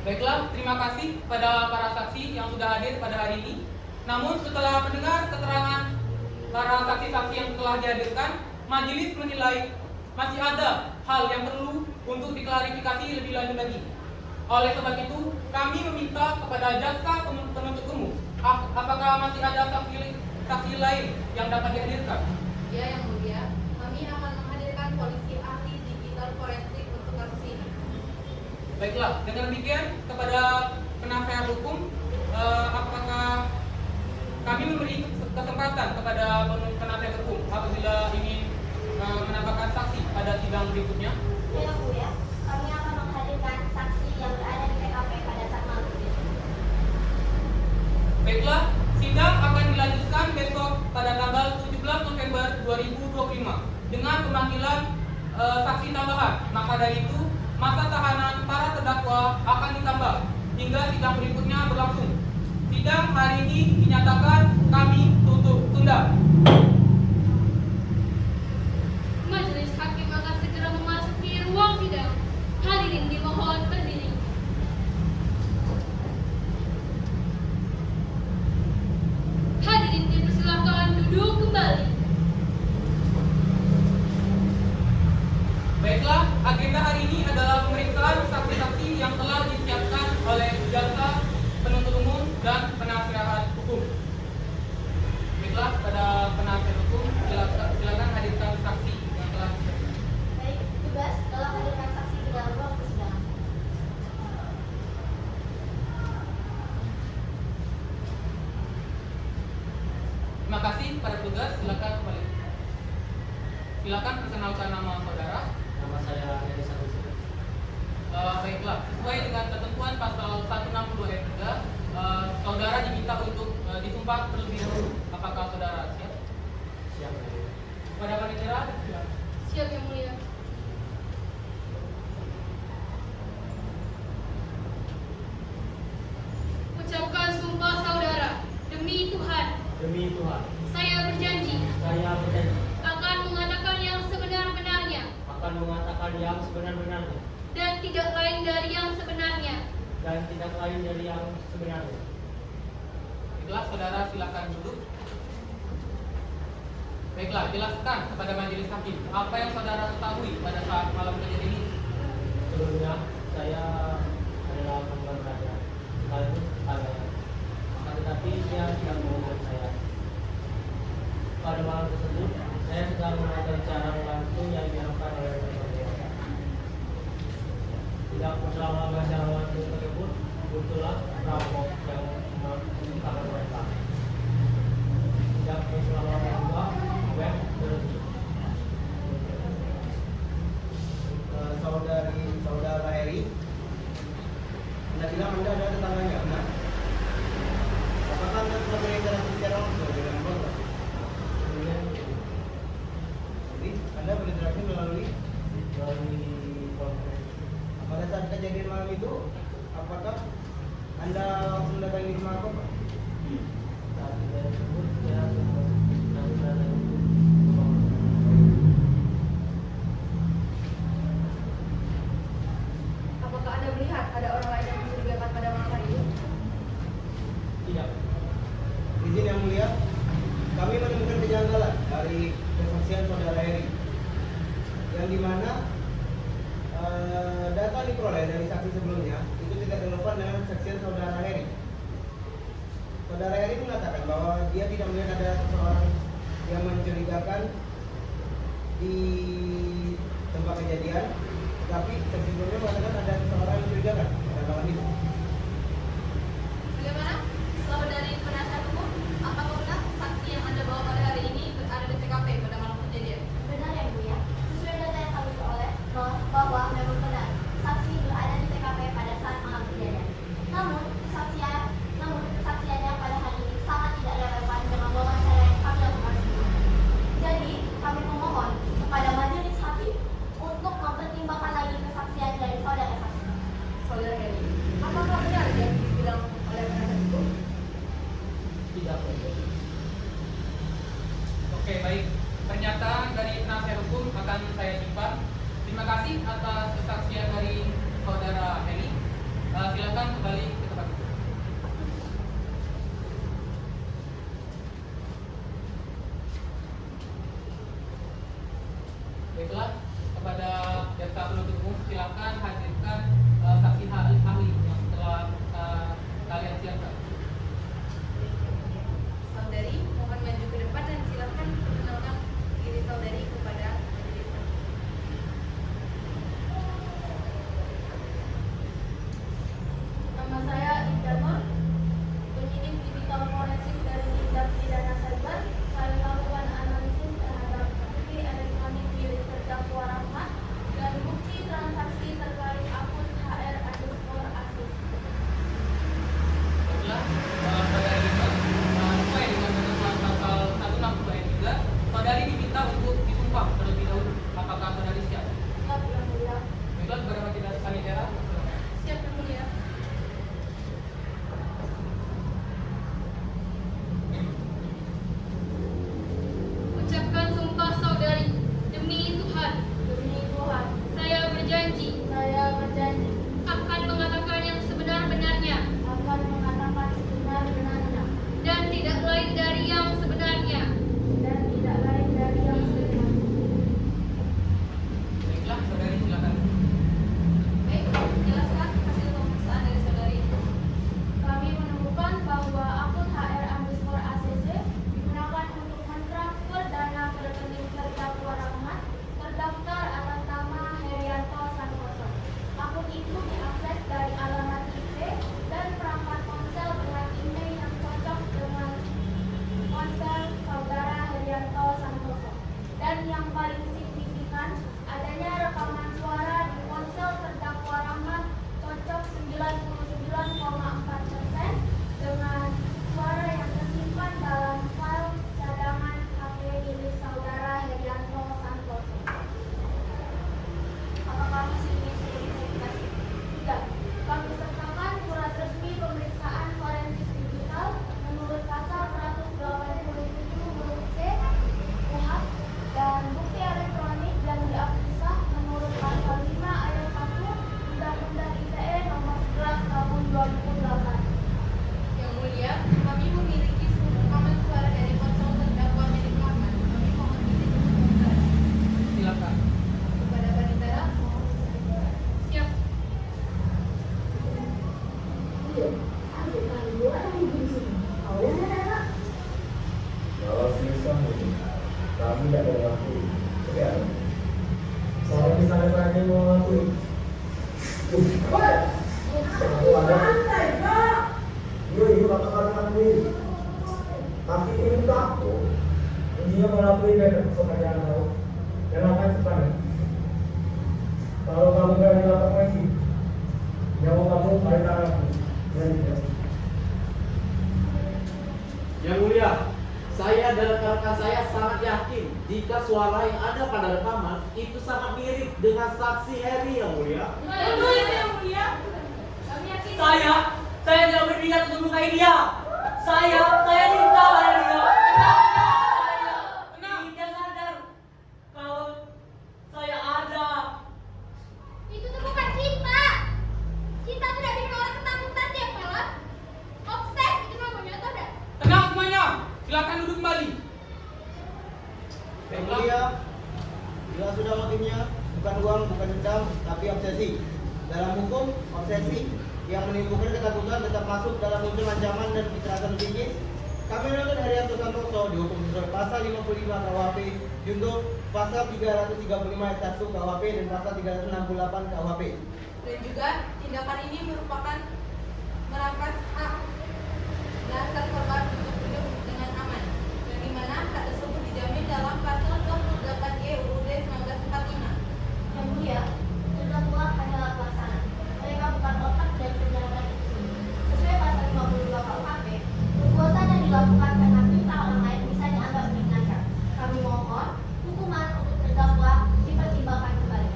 Baiklah, terima kasih kepada para saksi yang sudah hadir pada hari ini. Namun setelah mendengar keterangan para saksi-saksi yang telah dihadirkan, majelis menilai masih ada hal yang perlu untuk diklarifikasi lebih lanjut lagi. Oleh sebab itu, kami meminta kepada jaksa penuntut umum, apakah masih ada saksi lain yang dapat dihadirkan? Ya, yang mulia, kami akan menghadirkan polisi ahli digital forensik untuk kasus ini. Baiklah, dengan demikian kepada penasehat hukum, apakah kami memberi kesempatan kepada penasehat hukum apabila ingin menambahkan saksi pada sidang berikutnya? Ya, Bu ya. Kami akan menghadirkan saksi yang berada di TKP pada saat malam ini. Baiklah, sidang akan dilanjutkan besok pada tanggal 17 November 2025 dengan pemanggilan saksi tambahan. Maka dari itu, masa tahanan para terdakwa akan ditambah hingga sidang berikutnya berlangsung. Sidang hari ini dinyatakan kami tunda. Majelis hakim akan segera memasuki ruang sidang. Hadirin dimohon berdiri. Hadirin dipersilakan duduk kembali. Baiklah, agenda hari ini adalah pemeriksaan saksi-saksi yang telah disiapkan oleh jaksa penuntut umum dan penasehat hukum. Baiklah, pada penasehat hukum silakan hadirkan saksi yang telah disiapkan. Baik, tugas telah hadirkan saksi di dalam ruang persidangan. Terima kasih pada tugas, silakan kembali. Silakan perkenalkan nama saudara. Nama saya Heri Sanusi. Baiklah, sesuai dengan ketentuan pasal 162 ayat 3, saudara diminta untuk disumpah terlebih dahulu. Apakah saudara siap? Siap. Pada panitia, siap. Siap yang mulia. Ucapkan sumpah saudara. Demi Tuhan, Demi Tuhan, saya berjanji saya berjanji akan mengatakan yang sebenar-benarnya akan mengatakan yang sebenar-benarnya dan tidak lain dari yang sebenarnya. dan tidak lain dari yang sebenarnya. Baiklah, saudara silakan duduk. Baiklah, jelaskan kepada majelis hakim apa yang saudara ketahui pada saat malam kejadian ini. Sebelumnya, saya adalah penggemar raja, sekaligus tetangga. Akan tetapi dia tidak mengundang saya. Pada malam tersebut, saya sedang menonton cara langsung yang dilakukan oleh orang dewasa. Tidak berselang lama secara langsung tersebut, muncullah perampok yang menyerang mereka. Tidak berselang lama juga, web berhenti. Saudara Heri, Anda bilang Anda adalah tetangganya, benar? Apakah Anda sudah berinteraksi secara langsung dengan korban? Jadi, Anda berinteraksi melalui konferensi. pada saat kejadian malam itu, apakah Anda langsung datang di rumah korban? Saat kejadian tersebut, dia langsung datang ke rumah. Apakah Anda melihat ada orang lain yang mencurigakan pada malam hari itu? Tidak. Izin yang mulia, kami menemukan kejanggalan dari kesaksian saudara Heri yang dimana data diperoleh dari saksi sebelumnya itu tidak relevan dengan kesaksian saudara Heri. Saudara Heri mengatakan bahwa dia tidak melihat ada seseorang yang mencurigakan di tempat kejadian, tapi saksi sebelumnya mengatakan ada seseorang yang mencurigakan pada malam itu. Bagaimana? Saudari penasihat hukum, apakah benar saksi yang Anda bawa pada hari ini berada di TKP pada malam kejadian? Benar ya Bu ya, sesuai data yang kami peroleh bahwa memang benar saksi berada di TKP pada saat malam kejadian. Namun kesaksiannya pada hari ini sangat tidak relevan dengan wawancara yang kami lakukan sebelumnya. Jadi kami memohon kepada majelis hakim untuk mempertimbangkan lagi kesaksian dari saudara saksi. Saudara Heri, apakah benar yang dibilang oleh penasihat hukum? Tidak boleh. Oke, baik. Pernyataan dari penasihat hukum akan saya simpan. Terima kasih atas kesaksian dari saudara Heri. Silakan kembali ke tempat. Baiklah, kepada jaksa penuntut umum silakan hadirkan saksi ahli yang telah kalian siapkan. Saudari, mohon maju ke depan dan silakan perkenalkan diri saudari kepada majelis hakim. Nama saya Indah Nur, penyidik digital forensik dari Tindak Pidana Cyber. Saya melakukan analisis terhadap bukti elektronik milik terdakwa Rahmat dan bukti transaksi terkait akun HR_Asis. Baiklah, saudari Rima, sesuai dengan ketentuan pasal 162 ayat 3, saudari diminta untuk disumpah terlebih dahulu. Apakah saudari siap? Siap yang mulia. Baiklah, kepada majelis sanitera. Siap yang mulia. Ucapkan sumpah saudari demi Tuhan. Demi Tuhan, Saya berjanji saya berjanji akan mengatakan yang sebenar-benarnya akan mengatakan sebenar-benarnya dan tidak lain dari yang sebenarnya. dan tidak lain dari yang sebenarnya. Baiklah, saudari silakan. Baik, jelaskan hasil pemeriksaan dari saudari. Kami menemukan bahwa akun HR_ACC digunakan untuk mentransfer dana ke rekening terdakwa Rahmat terdaftar atas nama Herianto Santoso. Akun itu diakses dari alamat IP dan perangkat ponsel dengan email yang cocok dengan ponsel saudara Herianto Santoso. Dan yang paling signifikan, adanya rekaman suara di ponsel terdakwa Rahmat cocok 99,4% dengan suara yang tersimpan dalam file cadangan HP milik saudara Herianto Santoso. Apakah hasil ini sudah diverifikasi? Sudah. Kami sertakan surat resmi pemeriksaan forensik digital menurut pasal 187 huruf C KUHP dan bukti elektronik yang diapisah menurut pasal 5 ayat 1 Undang-Undang ITE nomor 11 tahun 2008. Yang mulia, kami memiliki rekaman suara dari ponsel terdakwa milik Rahmat. Kami mohon izin untuk memutar. Silakan. Kepada Panitera, Siap. Kalau semisal ini, kami tidak mau mengakui. Ya. Saya misalnya berani mau ngakui. Aku ada. Iya, katakan ngakui. Tapi ini aku. Dia mengakui dan pekerjaan tahu. Dan apa itu kan? Kalau kamu berani lapor lagi, nyawa kamu mari tanganku. Yang mulia, saya dan rekan-rekan saya sangat yakin jika suara yang ada pada rekaman itu sangat mirip dengan saksi Heri, yang mulia. Saya tidak berniat untuk melukai dia. Saya cinta pada dia. Tenang. Dia sadar kalau saya ada. Itu tuh bukan cinta. Cinta tidak bikin orang ketakutan tiap malam. Obses itu namanya, tau gak? Tenang semuanya, silakan duduk kembali. Yang mulia, Bila sudah motifnya bukan uang, bukan dendam, tapi obsesi. Dalam hukum, obsesi yang menimbulkan ketakutan tetap masuk dalam unsur ancaman dan kekerasan psikis. Kami menuntut Herianto Santoso dihukum sesuai pasal 55 KUHP junto pasal 335 ayat 1 KUHP dan pasal 368 KUHP. Dan juga tindakan ini merupakan merampas hak dasar korban untuk hidup dengan aman, yang dimana hak tersebut dijamin dalam pasal 28G UUD 1945. Yang mulia, terdakwa hanyalah pelaksana. Mereka bukan otak dari kejahatan itu. Sesuai pasal 52 KUHP, perbuatan yang dilakukan karena perintah orang lain bisa dianggap menyenangkan. Kami mohon hukuman untuk terdakwa dipertimbangkan kembali.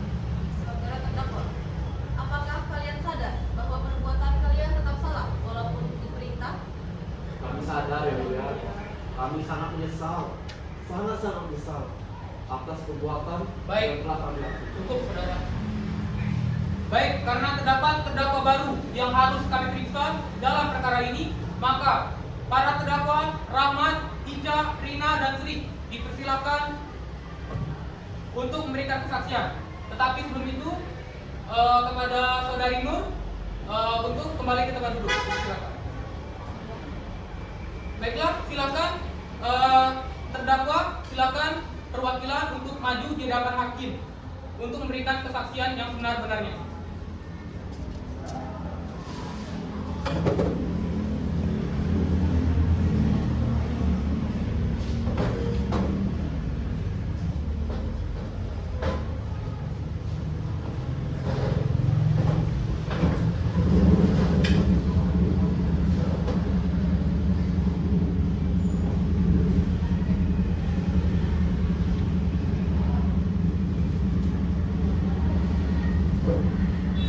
Saudara terdakwa, apakah kalian sadar bahwa perbuatan kalian tetap salah walaupun diperintah? Kami sadar ya mulia. Kami sangat menyesal, sangat menyesal atas perbuatan Baik. yang telah kami lakukan. Cukup, saudara. Baik, karena terdapat terdakwa baru yang harus kami periksa dalam perkara ini, maka para terdakwa Rahmat, Ica, Rina, dan Sri dipersilakan untuk memberikan kesaksian. Tetapi sebelum itu kepada saudari Nur untuk kembali ke tempat duduk. Silakan. Baiklah, silakan terdakwa, silakan perwakilan untuk maju di hadapan hakim untuk memberikan kesaksian yang benar-benarnya.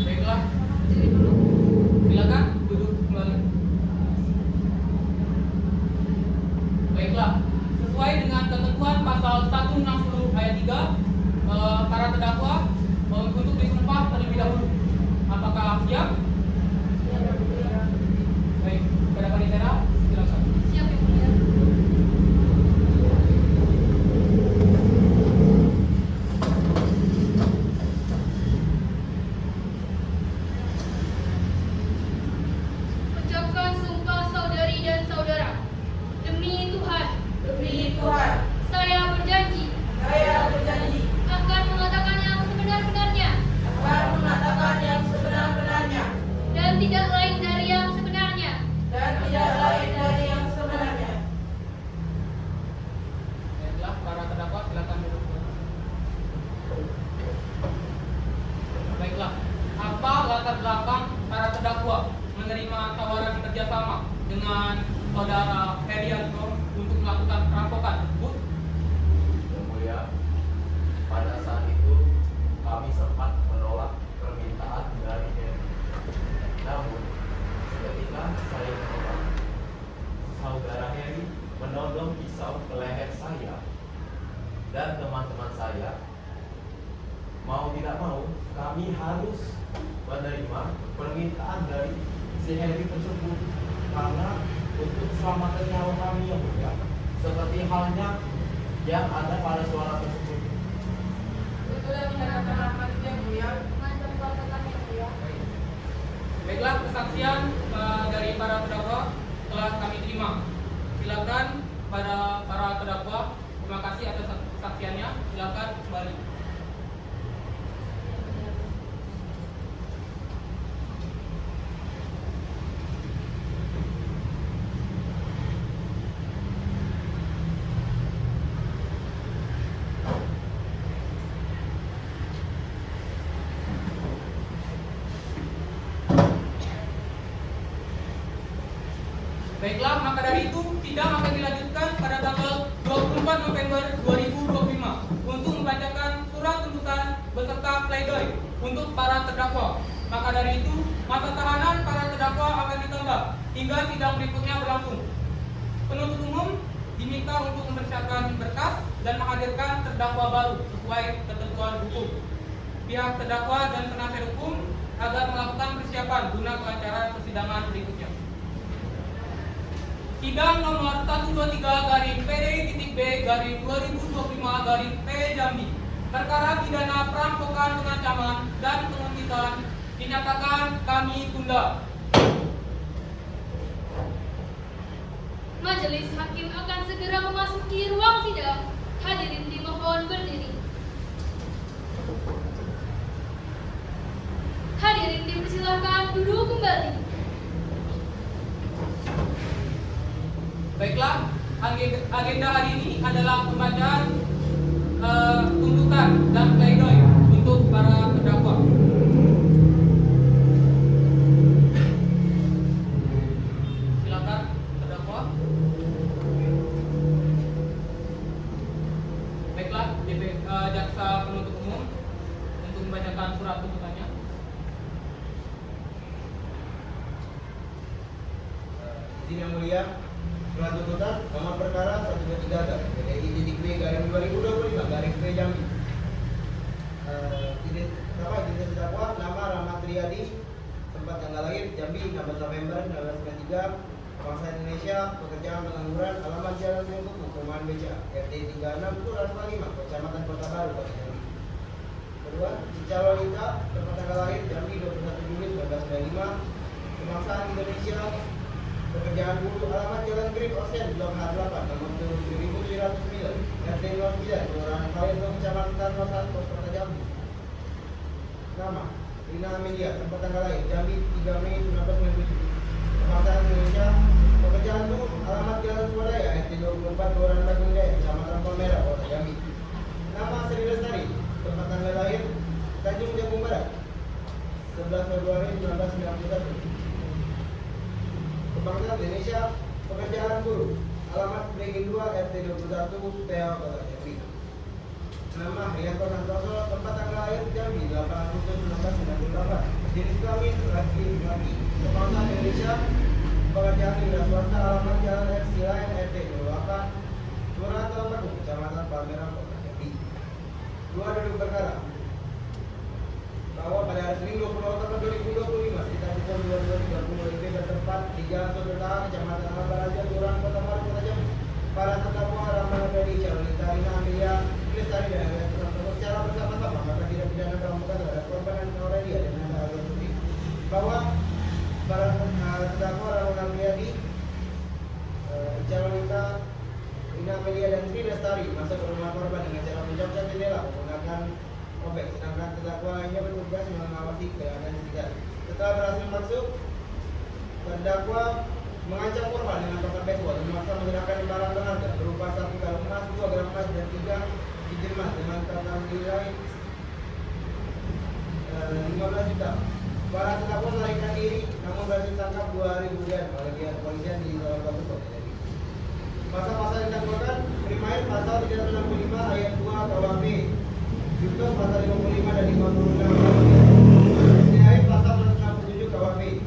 Baiklah, silakan duduk kembali. Baiklah, sesuai dengan ketentuan pasal 160 ayat 3, para terdakwa untuk disumpah terlebih dahulu. Apakah siap? Baik, kepada panitia, silakan. Siap yang mulia. Ucapkan sumpah saudari dan saudara. Demi Tuhan, saya berjanji akan mengatakan yang sebenar-benarnya dan tidak lain dari yang sebenarnya. Baiklah, para terdakwa silakan duduk. Baiklah, apa latar belakang para terdakwa menerima tawaran kerjasama dengan saudara Herianto untuk melakukan perampokan tersebut? Yang mulia, pada saat itu kami sempat menolak permintaan dari Heri. Namun, ketika saya menolak, saudara Heri menodong pisau ke leher saya dan teman-teman saya. Mau tidak mau, kami harus menerima permintaan dari si Heri tersebut karena untuk keselamatan nyawa kami yang mulia, seperti halnya yang ada pada suara tersebut. Mantan perbuatan yang mulia. Baiklah, kesaksian dari para terdakwa telah kami terima. Silakan pada para terdakwa, terima kasih atas kesaksiannya. Silakan kembali. Baiklah, maka dari itu sidang akan dilanjutkan pada tanggal 24 November 2025 untuk membacakan surat tuntutan beserta pledoi untuk para terdakwa. Maka dari itu, masa tahanan para terdakwa akan ditambah hingga sidang berikutnya berlangsung. Penuntut umum diminta untuk mempersiapkan berkas dan menghadirkan terdakwa baru sesuai ketentuan hukum. Pihak terdakwa dan penasihat hukum agar melakukan persiapan guna kelancaran persidangan berikutnya. Sidang nomor 123/PD-B/2025/P Jambi perkara pidana perampokan pengancaman dan penguntitan dinyatakan kami tunda. Majelis hakim akan segera memasuki ruang sidang. Hadirin dimohon berdiri. Hadirin dipersilakan duduk kembali. Baiklah, agenda hari ini adalah pembacaan tuntutan dan pledoi untuk para terdakwa. Silakan terdakwa. Baiklah, jaksa penuntut umum untuk membacakan surat tuntutannya. Izin yang mulia, surat tuntutan nomor perkara 123/DI-B/2025 Jambi. Identitas terdakwa nama Rahmat Riyadi, tempat tanggal lahir Jambi 16 November 1993, bangsa Indonesia, pekerjaan pengangguran, alamat Jalan Mengkuku, Perumahan Beca, RT 36 Kelurahan 5, Kecamatan Kota Baru, Kota Jambi. Kedua, Cica Lolita, tempat tanggal lahir Jambi 21 Juli 1995, kebangsaan Indonesia, pekerjaan buruh, alamat Jalan Green Ocean, Blok H8, nomor 7709, RT 09, Kelurahan Kalindo, Kecamatan Kota Kota Jambi. Nama Rina Amelia, tempat tanggal lahir Jambi 3 Mei 1997, kebangsaan Indonesia, pekerjaan buruh, alamat Jalan Swadaya, RT 24, Kelurahan Bagung Jaya, Kecamatan Palmerah, Kota Jambi. Nama Sri Lestari, tempat tanggal lahir Tanjung Jabung Barat, 11 Februari 1991. Kebangsaan Indonesia, pekerjaan buruh, alamat Beringin 2, RT 21, PA Kota Jambi. Nama Rianto Santoso, tempat tanggal lahir Jambi 8 Agustus 1998. Jenis kelamin laki-laki. Kebangsaan Indonesia, pekerjaan wira swasta, alamat Jalan FC Lain, RT 28, Kelurahan Teluk Kecamatan Palmerah, Kota Jambi. Dua duduk perkara bahwa pada hari Senin 20 Oktober 2025 sekitar pukul 22.30 WIB bertempat di Jalan Sodara, Kecamatan Albaraja, Kelurahan Kota Baru, Kota Jambi, para terdakwa Rahmat Riyadi, Lolita, Rina Amelia, Lestari dan Arianto Santoso secara bersama-sama maka tidak pidana perampokan terhadap korban dan Aurelia dan Nanda Putri, bahwa para terdakwa Rahmat Riyadi, Lolita, Rina Amelia dan Sri Lestari masuk ke rumah korban dengan cara mencopot jendela menggunakan obek, sedangkan terdakwa lainnya bertugas mengawasi keadaan sekitar. Setelah berhasil masuk, terdakwa mengancam korban dengan tongkat baseball memaksa menggunakan barang berharga berupa 1 kalung emas, 2 gram emas dan 3 cincin emas dengan total nilai 15 juta. Para terdakwa melarikan diri namun berhasil ditangkap 2 hari kemudian oleh pihak kepolisian di Batu Kota Jambi. Pasal-pasal yang didakwakan bermain pasal 365 ayat 2 KUHP, juga pasal 55 dan 56 KUHP, ayat pasal 167 KUHP.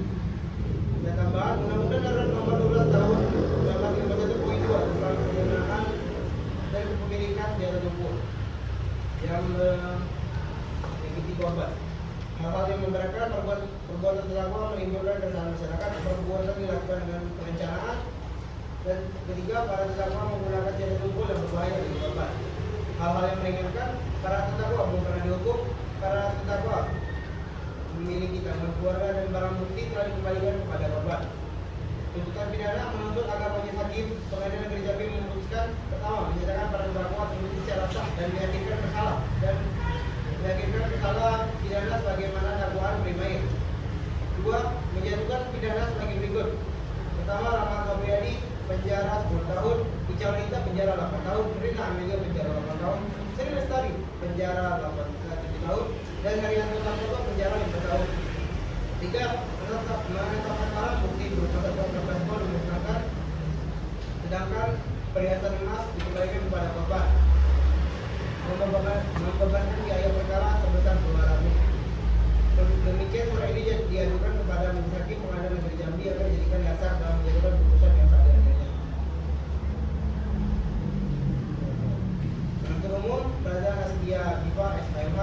Dan tambahan Undang-Undang Darurat Nomor 12 Tahun 1951.2 tentang penggunaan dan kepemilikan senjata tempur yang menyakiti korban. Hal-hal yang memberatkan perbuatan terdakwa menimbulkan keresahan masyarakat, perbuatan dilakukan dengan perencanaan, dan ketiga, para terdakwa menggunakan senjata tempur yang berbahaya bagi korban. Hal-hal yang meringankan, para terdakwa belum pernah dihukum, para terdakwa memiliki tanggungan keluarga dan barang bukti telah dikembalikan kepada korban. Tuntutan pidana menuntut agar majelis hakim Pengadilan Negeri Jambi memutuskan pertama menyatakan para terdakwa terbukti secara sah dan meyakinkan bersalah pidana sebagaimana dakwaan primer. Dua, menjatuhkan pidana sebagai berikut. Pertama, Rahmat Riyadi penjara 10 tahun, Cica Lolita penjara 8 tahun, Rina Amelia penjara 8 tahun, Sri Lestari penjara 7 tahun, dan Arianto Santoso penjara 5 tahun. Tiga, menetapkan barang bukti berupa tongkat baseball dimusnahkan, sedangkan perhiasan emas dikembalikan kepada korban. Membebankan biaya perkara sebesar 200. Demikian surat ini diajukan kepada Majelis Hakim Pengadilan Negeri Jambi akan dijadikan dasar dalam menjatuhkan putusan yang seadil-adilnya. Penuntut umum Brada Hasdia Diva SMH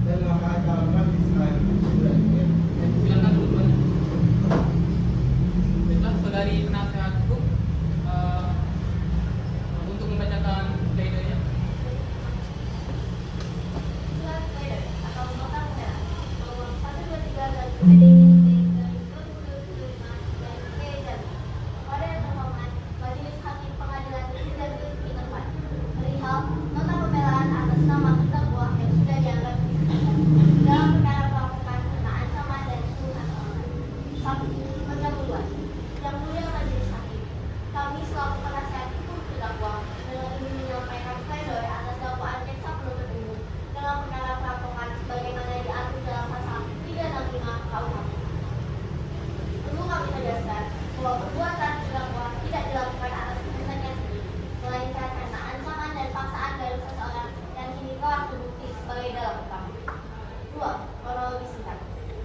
dan Muhammad Kalman SMH. Silakan dulu. Baiklah, saudari penasihat hukum untuk membacakan pledoinya. Pada yang terhormat, Majelis Hakim Pengadilan Negeri Jambi Tempat, perihal nota pembelaan atas nama terdakwa yang sudah dianggap disangkakan dalam perkara perampokan kena ancaman dan kurungan tahanan. 1. Pendahuluan. Yang mulia Majelis Hakim, kami selaku penasihat hukum terdakwa dengan ingin menyampaikan pledoi atas dakwaan jaksa penuntut umum dalam perkara perampokan sebagaimana diatur dalam pasal 365 KUHP. Perlu kami tegaskan bahwa perbuatan terdakwa tidak dilakukan atas kehendaknya sendiri, melainkan karena ancaman dan paksaan dari seseorang yang kini telah terbukti sebagai dalam utama. 2. Kronologi singkat.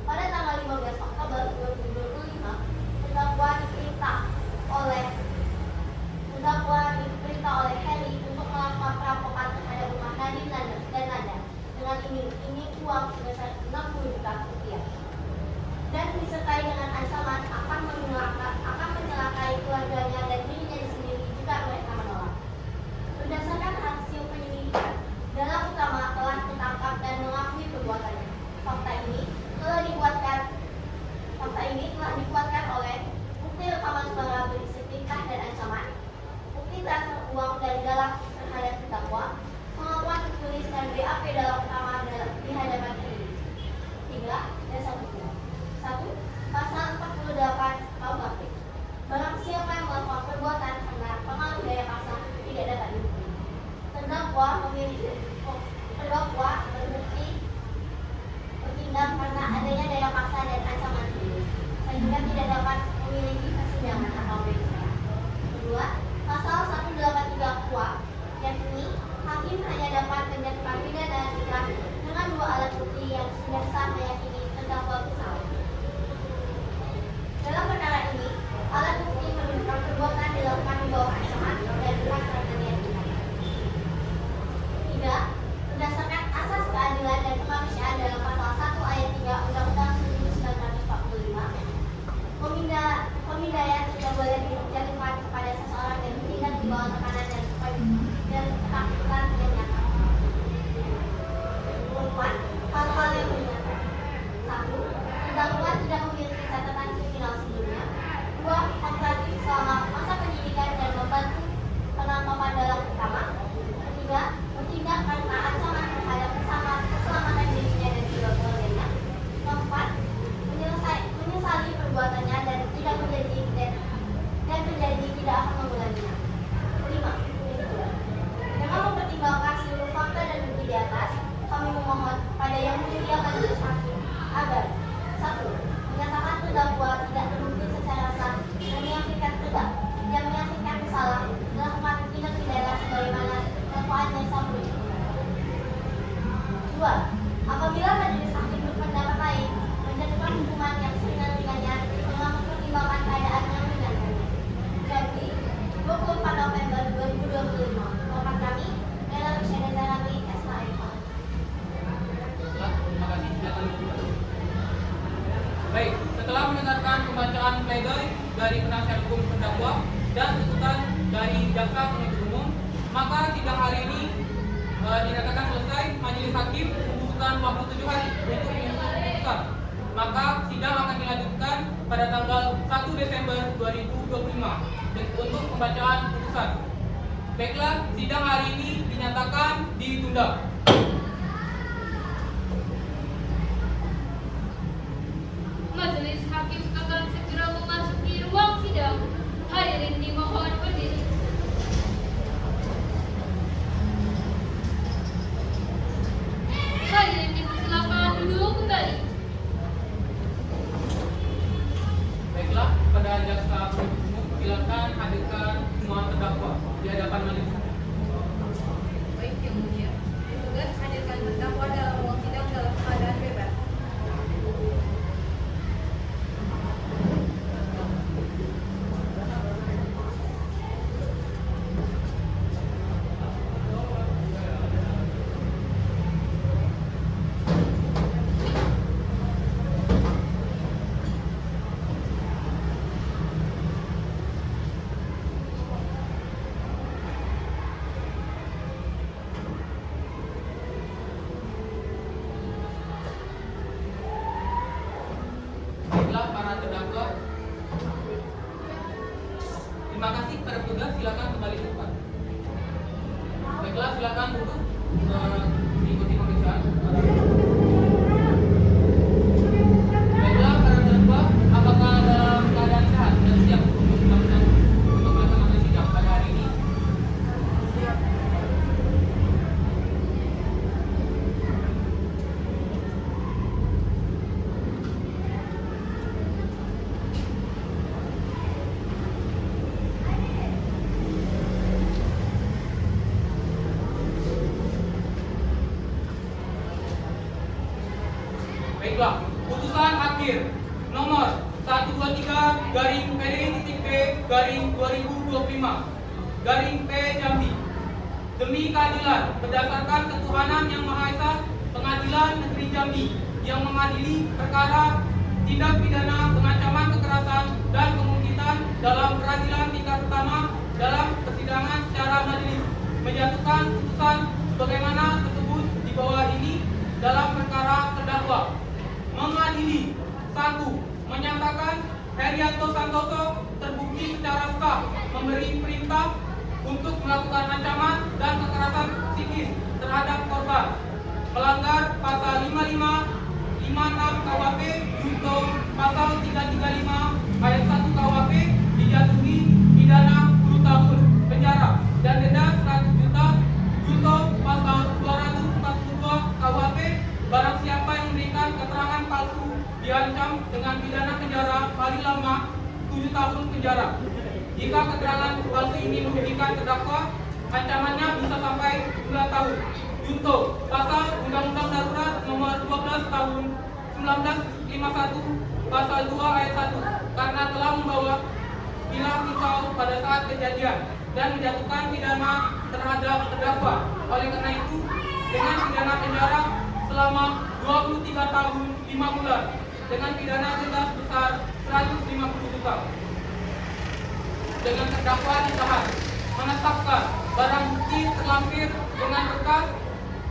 Pada tanggal 15 Oktober 2025, terdakwa diperintah oleh Heli untuk melakukan perampokan terhadap rumah Nadine dan Nada dengan iming-iming uang sebesar 60 juta rupiah dan disertai dengan ancaman akan mencelakai keluarganya dan dirinya sendiri jika mereka menolak. Berdasarkan hasil penyelidikan, dalam utama telah ditangkap dan mengakui perbuatannya. Fakta ini telah dikuatkan oleh bukti rekaman suara berisi perintah dan ancaman, bukti transfer uang dan galak terhadap terdakwa, pengakuan tertulis dan BAP dalam utama di hadapan penyidik. 3. Dasar hukum. 1. Pasal 48 KUHP. Barang siapa yang melakukan perbuatan karena pengaruh daya paksa tidak dapat dibukti. Terdakwa berbukti bertindak karena adanya daya paksa dan ancaman tertulis, sehingga tidak dapat memiliki persidangan atau pemeriksaan. 2. Pasal 183 KUHP, yakni hakim hanya dapat menjatuhkan pidana nikah dengan 2 alat bukti yang sudah sah meyakini terdakwa bersalah. Dalam perkara ini, alat bukti menunjukkan perbuatan dilakukan di bawah ancaman dan bukan karena niat jahat. 3. Berdasarkan asas keadilan dan kemanusiaan dalam pasal 1 ayat 3 Undang-Undang 1945, pemindaian tidak boleh dijatuhkan kepada seseorang yang bertindak di bawah tekanan dan ketakutan yang nyata. 4. Hal-hal yang menyatakan. 1. Terdakwa tidak memiliki catatan kriminal sebelumnya. 2. Kooperatif selama masa penyidikan dan membantu penangkapan dalam pertama. 3. Bertindak karena ancaman terhadap keselamatan dirinya dan juga keluarganya. 4. Menyesali perbuatannya dan berjanji tidak akan mengulanginya. 5. Dengan mempertimbangkan seluruh fakta dan bukti di atas, kami memohon pada Yang Mulia Majelis Hakim agar 1. Menyatakan terdakwa tidak terbukti secara sah dan meyakinkan bersalah melakukan tindak pidana sebagaimana dakwaan yang sama. 2. Apabila Majelis Hakim berpendapat lain, menjatuhkan hukuman yang seringan-ringannya dengan mempertimbangkan keadaan yang meringankannya. Jadi, 24 November 2025, tempat kami, Nela Rusyada Zarami, SHM. Terima kasih sudah terlibat. Baik, setelah mendengarkan pembacaan pledoi dari penasihat hukum terdakwa dan tuntutan dari jaksa penuntut umum, maka sidang hari ini dinyatakan selesai. Majelis Hakim membutuhkan waktu 7 hari untuk menyusun putusan. Maka sidang akan dilanjutkan pada tanggal 1 Desember 2025 untuk pembacaan putusan. Baiklah, sidang hari ini dinyatakan ditunda. Majelis Hakim akan segera memasuki ruang sidang. Hadirin dimohon berdiri. Hadirin dipersilakan duduk kembali. Baiklah, pada jaksa penuntut umum silakan hadirkan semua terdakwa di hadapan majelis. Baik, Yang Mulia. bertugas silakan kembali ke tempat. Baiklah, silakan duduk mengikuti pemeriksaan. Baiklah, para terdakwa, apakah dalam keadaan sehat dan siap untuk melaksanakan sidang pada hari ini? Baiklah, putusan akhir nomor 123-PD-P-2025 Jambi. Demi keadilan berdasarkan ketuhanan yang Maha Esa, Pengadilan Negeri Jambi yang mengadili perkara tindak pidana pengancaman kekerasan dan kemungkinan dalam peradilan tingkat pertama dalam persidangan secara majelis menjatuhkan putusan sebagaimana tersebut di bawah ini dalam perkara terdakwa. Mengadili 1. Menyatakan Herianto Santoso terbukti secara sah memberi perintah untuk melakukan ancaman dan kekerasan psikis terhadap korban, melanggar pasal 55, 56 KUHP junto pasal 335 ayat 1 KUHP, dijatuhi pidana 10 tahun penjara dan denda 100 juta junto pasal 242 KUHP. Barang siapa yang memberikan keterangan palsu diancam dengan pidana penjara paling lama 7 tahun penjara. Jika keterangan palsu ini merugikan terdakwa, ancamannya bisa sampai 9 tahun. Junto pasal Undang-Undang Darurat Nomor 12 Tahun 1951 Pasal 2 Ayat 1 karena telah membawa bilah pisau pada saat kejadian dan menjatuhkan pidana terhadap terdakwa. Oleh karena itu, dengan pidana penjara selama 23 tahun 5 bulan dengan pidana denda sebesar 150 juta. Dengan terdakwa ditahan, menetapkan barang bukti terlampir dengan berkas,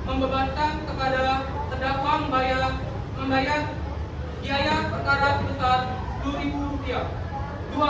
membebankan kepada terdakwa membayar biaya perkara sebesar Rp10.000. 2.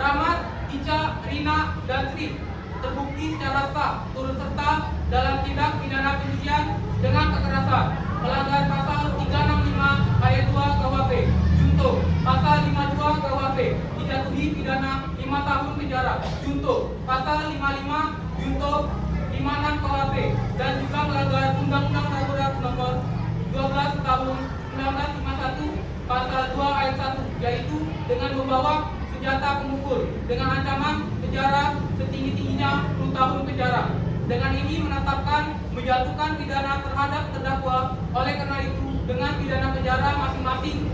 Rahmat, Ica, Rina, dan Sri terbukti secara sah turut serta dalam tindak pidana pencucian dengan kekerasan, melanggar pasal 365 ayat 2 KUHP, junto pasal 52 KUHP, dijatuhi pidana 5 tahun penjara, junto pasal 55 junto 56 KUHP, dan juga melanggar Undang-Undang Darurat Nomor 12 Tahun 1951 pasal 2 ayat 1, yaitu dengan membawa senjata pemukul dengan ancaman penjara setinggi-tingginya 10 tahun penjara. Dengan ini menetapkan menjatuhkan pidana terhadap terdakwa. Oleh karena itu, dengan pidana penjara masing-masing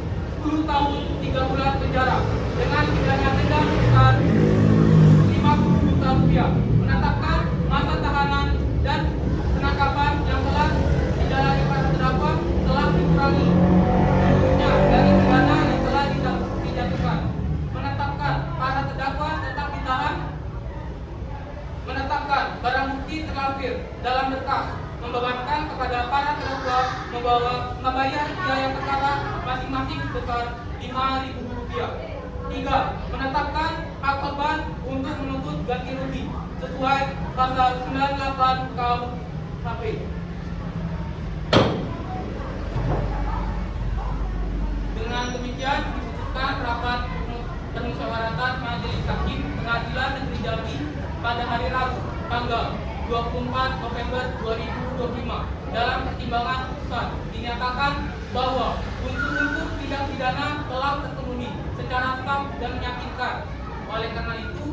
10 tahun 3 bulan penjara dengan pidana denda sebesar Rp50 juta. Menetapkan masa tahanan dan penangkapan yang telah dijalani para terdakwa telah dikurangi seluruhnya dari pidana yang telah dijatuhkan. Menetapkan para terdakwa tetap ditahan. Menetapkan barang bukti terlampir dalam berkas, membebankan kepada para terdakwa membayar biaya perkara masing-masing sebesar Rp5.000. 3. Menetapkan hak korban untuk menuntut ganti rugi sesuai pasal 98 KUHP. Dengan demikian diputuskan rapat permusyawaratan Majelis Hakim Pengadilan Negeri Jambi pada hari Rabu tanggal 24 November 2025. Dalam pertimbangan putusan dinyatakan bahwa unsur-unsur tindak pidana telah terpenuhi secara sah dan meyakinkan. Oleh karena itu,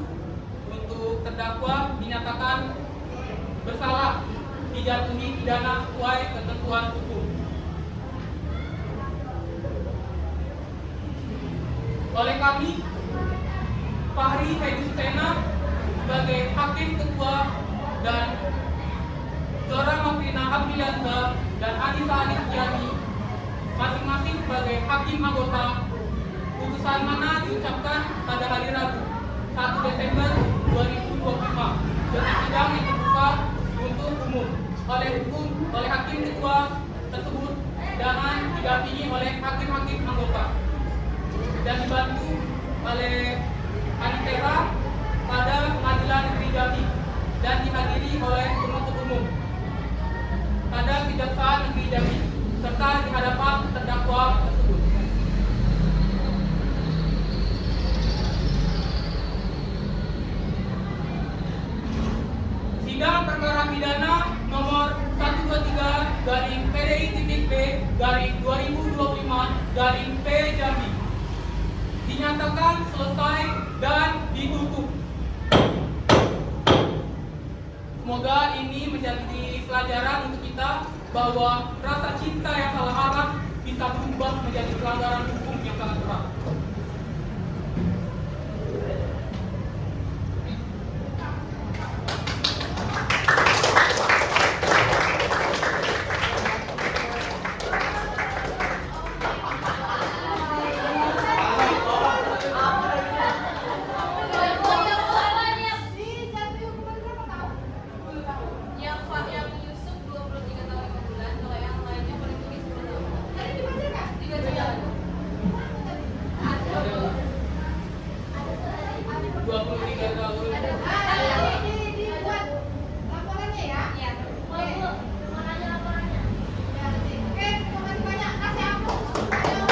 untuk terdakwa dinyatakan bersalah, dijatuhi pidana sesuai ketentuan hukum. Oleh kami, Fahri Hedi Susena sebagai Hakim Ketua dan Zora Mafrina Abdilianza dan Anissa Anistiani masing-masing sebagai Hakim Anggota, putusan mana diucapkan pada hari Rabu 1 Desember 2025 dengan sidang yang terbuka untuk umum oleh Hakim Ketua tersebut dengan didampingi oleh hakim-hakim anggota dan dibantu oleh Anitera, pada Pengadilan Negeri Jambi dan dihadiri oleh penuntut umum pada Kejaksaan Negeri Jambi serta di hadapan terdakwa tersebut. Sidang perkara pidana nomor 123-PDI-B-2025-P Jambi dinyatakan selesai dan ditutup. Semoga ini menjadi pelajaran untuk kita bahwa rasa cinta yang salah arah bisa berubah menjadi pelanggaran hukum yang sangat berat. Yang Yusuf 23 tahun 5 bulan, kalau yang lainnya boleh tulis 10 tahun. Tadi dibacakan? Dibacakan. 23 tahun. Dibuat laporannya ya. Iya. Boleh, Bu. Mau nanya laporannya? Ya, nanti. Oke, terima kasih banyak. Kasih aku. Ayo.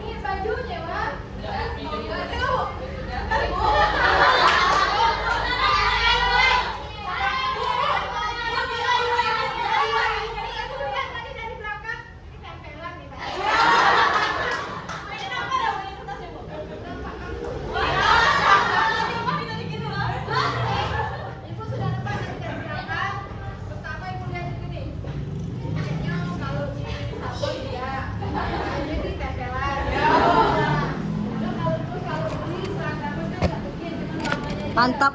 Ini bajunya, Pak. Ibu sudah dapat dari belakang bersama ibu lihat di sini. Kayaknya kalau di sabun dia, ini di tempelan. Kalau beli seragam kan nggak begini, cuma warnanya aja. Mantap.